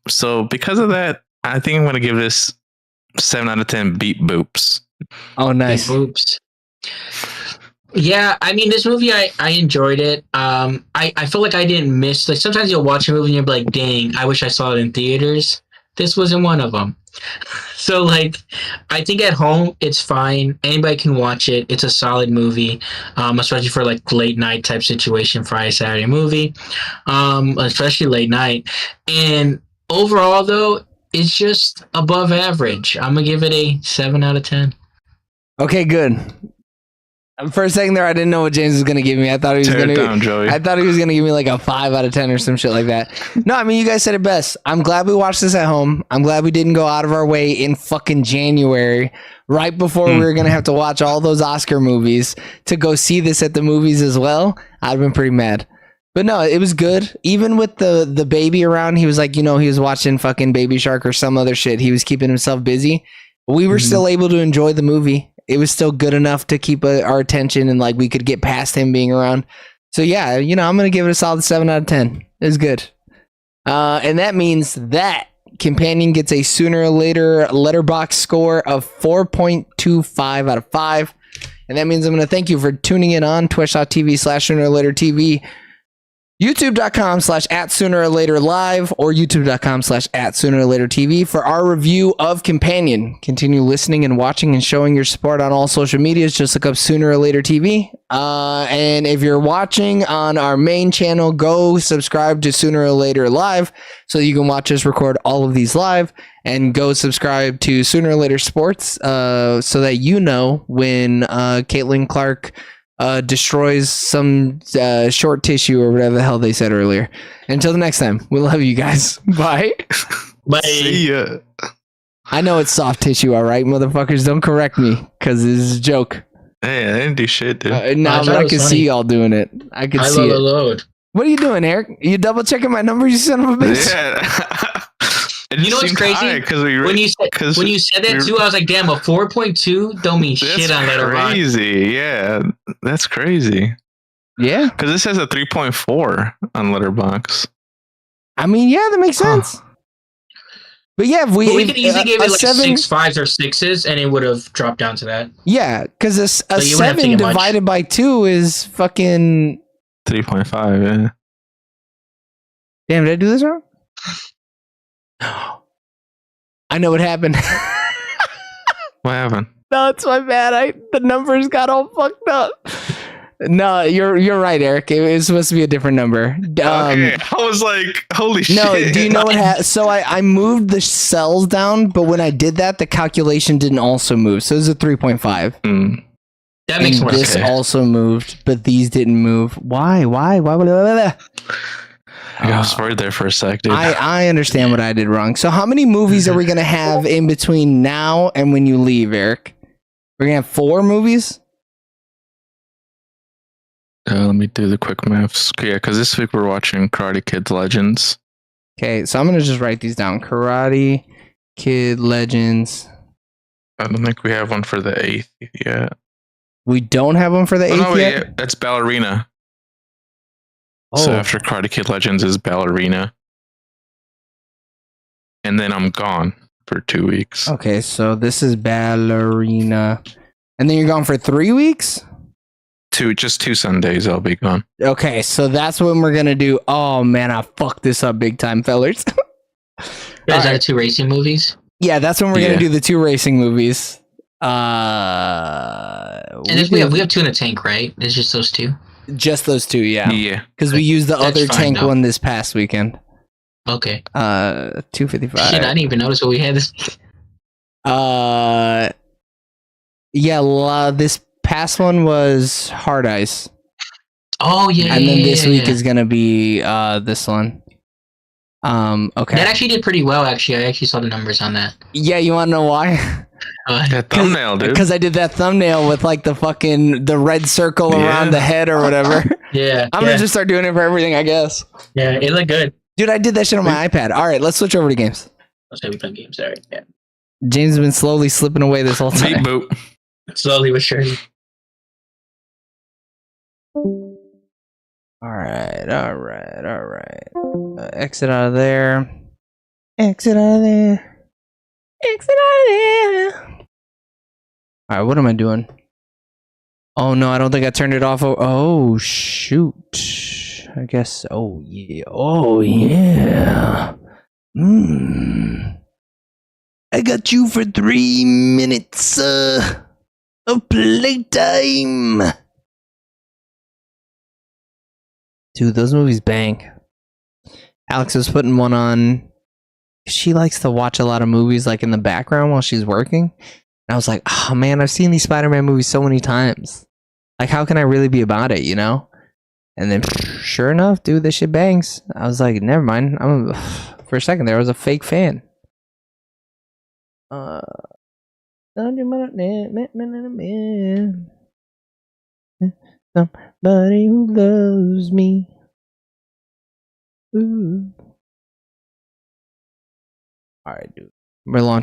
[SPEAKER 2] So because of that, I think I'm gonna give this 7 out of 10 beep boops.
[SPEAKER 1] Oh, nice.
[SPEAKER 3] Oops. Yeah, I mean, this movie, I enjoyed it. I feel like I didn't miss, like, sometimes you'll watch a movie and you'll be like, dang, I wish I saw it in theaters. This wasn't one of them. So, like, I think at home, it's fine. Anybody can watch it. It's a solid movie, especially for, like, late night type situation, Friday, Saturday movie, especially late night. And overall, though, it's just above average. I'm going to give it a 7 out of 10.
[SPEAKER 1] Okay, good. For a second there, I didn't know what James was gonna give me. I thought he was
[SPEAKER 2] Tear
[SPEAKER 1] gonna.
[SPEAKER 2] it down, Joey.
[SPEAKER 1] I thought he was gonna give me like a 5 out of 10 or some shit like that. No, I mean you guys said it best. I'm glad we watched this at home. I'm glad we didn't go out of our way in fucking January, right before we were gonna have to watch all those Oscar movies to go see this at the movies as well. I'd have been pretty mad. But no, it was good. Even with the baby around, he was like, you know, he was watching fucking Baby Shark or some other shit. He was keeping himself busy. We were still able to enjoy the movie. It was still good enough to keep our attention and like we could get past him being around. So yeah, you know, I'm going to give it a solid 7 out of 10. It was good. And that means that Companion gets a sooner or later letterbox score of 4.25 out of 5. And that means I'm going to thank you for tuning in on twitch.tv/sooner or later TV. YouTube.com/@SoonerOrLaterLive or YouTube.com/@SoonerOrLaterTV for our review of Companion. Continue listening and watching and showing your support on all social medias. Just look up Sooner or Later TV. And if you're watching on our main channel, go subscribe to Sooner or Later Live so you can watch us record all of these live. And go subscribe to Sooner or Later Sports so that you know when Caitlin Clark destroys some short tissue or whatever the hell they said earlier. Until the next time, we love you guys. Bye.
[SPEAKER 3] Bye.
[SPEAKER 2] See ya.
[SPEAKER 1] I know it's soft tissue, all right, motherfuckers. Don't correct me because this is a joke.
[SPEAKER 2] Hey, I didn't do shit, dude.
[SPEAKER 1] No, but I can see y'all doing it. I can see it.
[SPEAKER 3] Load.
[SPEAKER 1] What are you doing, Eric? You double checking my numbers, you son of a bitch?
[SPEAKER 2] Yeah.
[SPEAKER 3] You know what's crazy? When you said that too, I was like, damn, a 4.2 don't mean shit on Letterboxd.
[SPEAKER 2] Crazy, yeah, that's crazy.
[SPEAKER 1] Yeah,
[SPEAKER 2] because this has a 3.4 on Letterboxd.
[SPEAKER 1] I mean, yeah, that makes sense. But yeah, if
[SPEAKER 3] we could easily give it like
[SPEAKER 1] 7,
[SPEAKER 3] 6 5s or 6s, and it would have dropped down to that.
[SPEAKER 1] Yeah, because a 7 divided by 2 is fucking
[SPEAKER 2] 3.5. Yeah.
[SPEAKER 1] Damn, did I do this wrong? I know what happened.
[SPEAKER 2] What happened?
[SPEAKER 1] No, it's my bad. The numbers got all fucked up. No, you're right, Eric. It was supposed to be a different number.
[SPEAKER 2] Okay, I was like, holy shit.
[SPEAKER 1] No, do you know what happened? So I moved the cells down, but when I did that, the calculation didn't also move. So it was a 3.5.
[SPEAKER 3] That makes more sense.
[SPEAKER 1] This also moved, but these didn't move. Why? Blah, blah, blah.
[SPEAKER 2] I was worried there for a sec, dude.
[SPEAKER 1] I understand what I did wrong. So how many movies are we going to have in between now and when you leave, Eric? We're going to have 4 movies?
[SPEAKER 2] Let me do the quick maths. Yeah, because this week we're watching Karate Kid Legends.
[SPEAKER 1] Okay, so I'm going to just write these down. Karate Kid Legends.
[SPEAKER 2] I don't think we have one for the 8th yet.
[SPEAKER 1] We don't have one for the 8th yet?
[SPEAKER 2] Yeah, that's Ballerina.
[SPEAKER 1] Oh.
[SPEAKER 2] So after Karate Kid Legends is Ballerina. And then I'm gone for 2 weeks.
[SPEAKER 1] Okay, so this is Ballerina. And then you're gone for 3 weeks?
[SPEAKER 2] Just 2 Sundays I'll be gone.
[SPEAKER 1] Okay, so that's when we're going to do... Oh, man, I fucked this up big time, fellers.
[SPEAKER 3] Is that 2 racing movies?
[SPEAKER 1] Yeah, that's when we're going to do the 2 racing movies.
[SPEAKER 3] And we have 2 in the tank, right? It's just those 2?
[SPEAKER 1] Just those 2, yeah.
[SPEAKER 2] Yeah.
[SPEAKER 1] Because we used the other tank one this past weekend.
[SPEAKER 3] Okay.
[SPEAKER 1] 255.
[SPEAKER 3] Shit, I didn't even notice what we had this week.
[SPEAKER 1] Yeah, this past one was Hard Ice.
[SPEAKER 3] Oh, yeah.
[SPEAKER 1] And then this week is going to be this one. Okay.
[SPEAKER 3] That actually did pretty well, actually. I actually saw the numbers on that.
[SPEAKER 1] Yeah, you want to know why?
[SPEAKER 2] That thumbnail, dude.
[SPEAKER 1] Because I did that thumbnail with like the red circle around the head or whatever.
[SPEAKER 3] Yeah.
[SPEAKER 1] I'm going to just start doing it for everything, I guess.
[SPEAKER 3] Yeah, it looked good.
[SPEAKER 1] Dude, I did that shit on my iPad. All right, let's switch over to games.
[SPEAKER 3] Let's say we play games. All right, yeah.
[SPEAKER 1] James has been slowly slipping away this whole time.
[SPEAKER 2] Boot.
[SPEAKER 3] Slowly but surely.
[SPEAKER 1] All right. Exit out of there. Exit out of there. All right, what am I doing? Oh no, I don't think I turned it off. Oh shoot. I guess. Oh yeah. I got you for 3 minutes of playtime. Dude, those movies bang. Alex was putting one on. She likes to watch a lot of movies like in the background while she's working. And I was like, oh man, I've seen these Spider-Man movies so many times. Like, how can I really be about it, you know? And then, sure enough, dude, this shit bangs. I was like, never mind. For a second there, I was a fake fan. Somebody who loves me. Ooh. All right, dude. We're launching.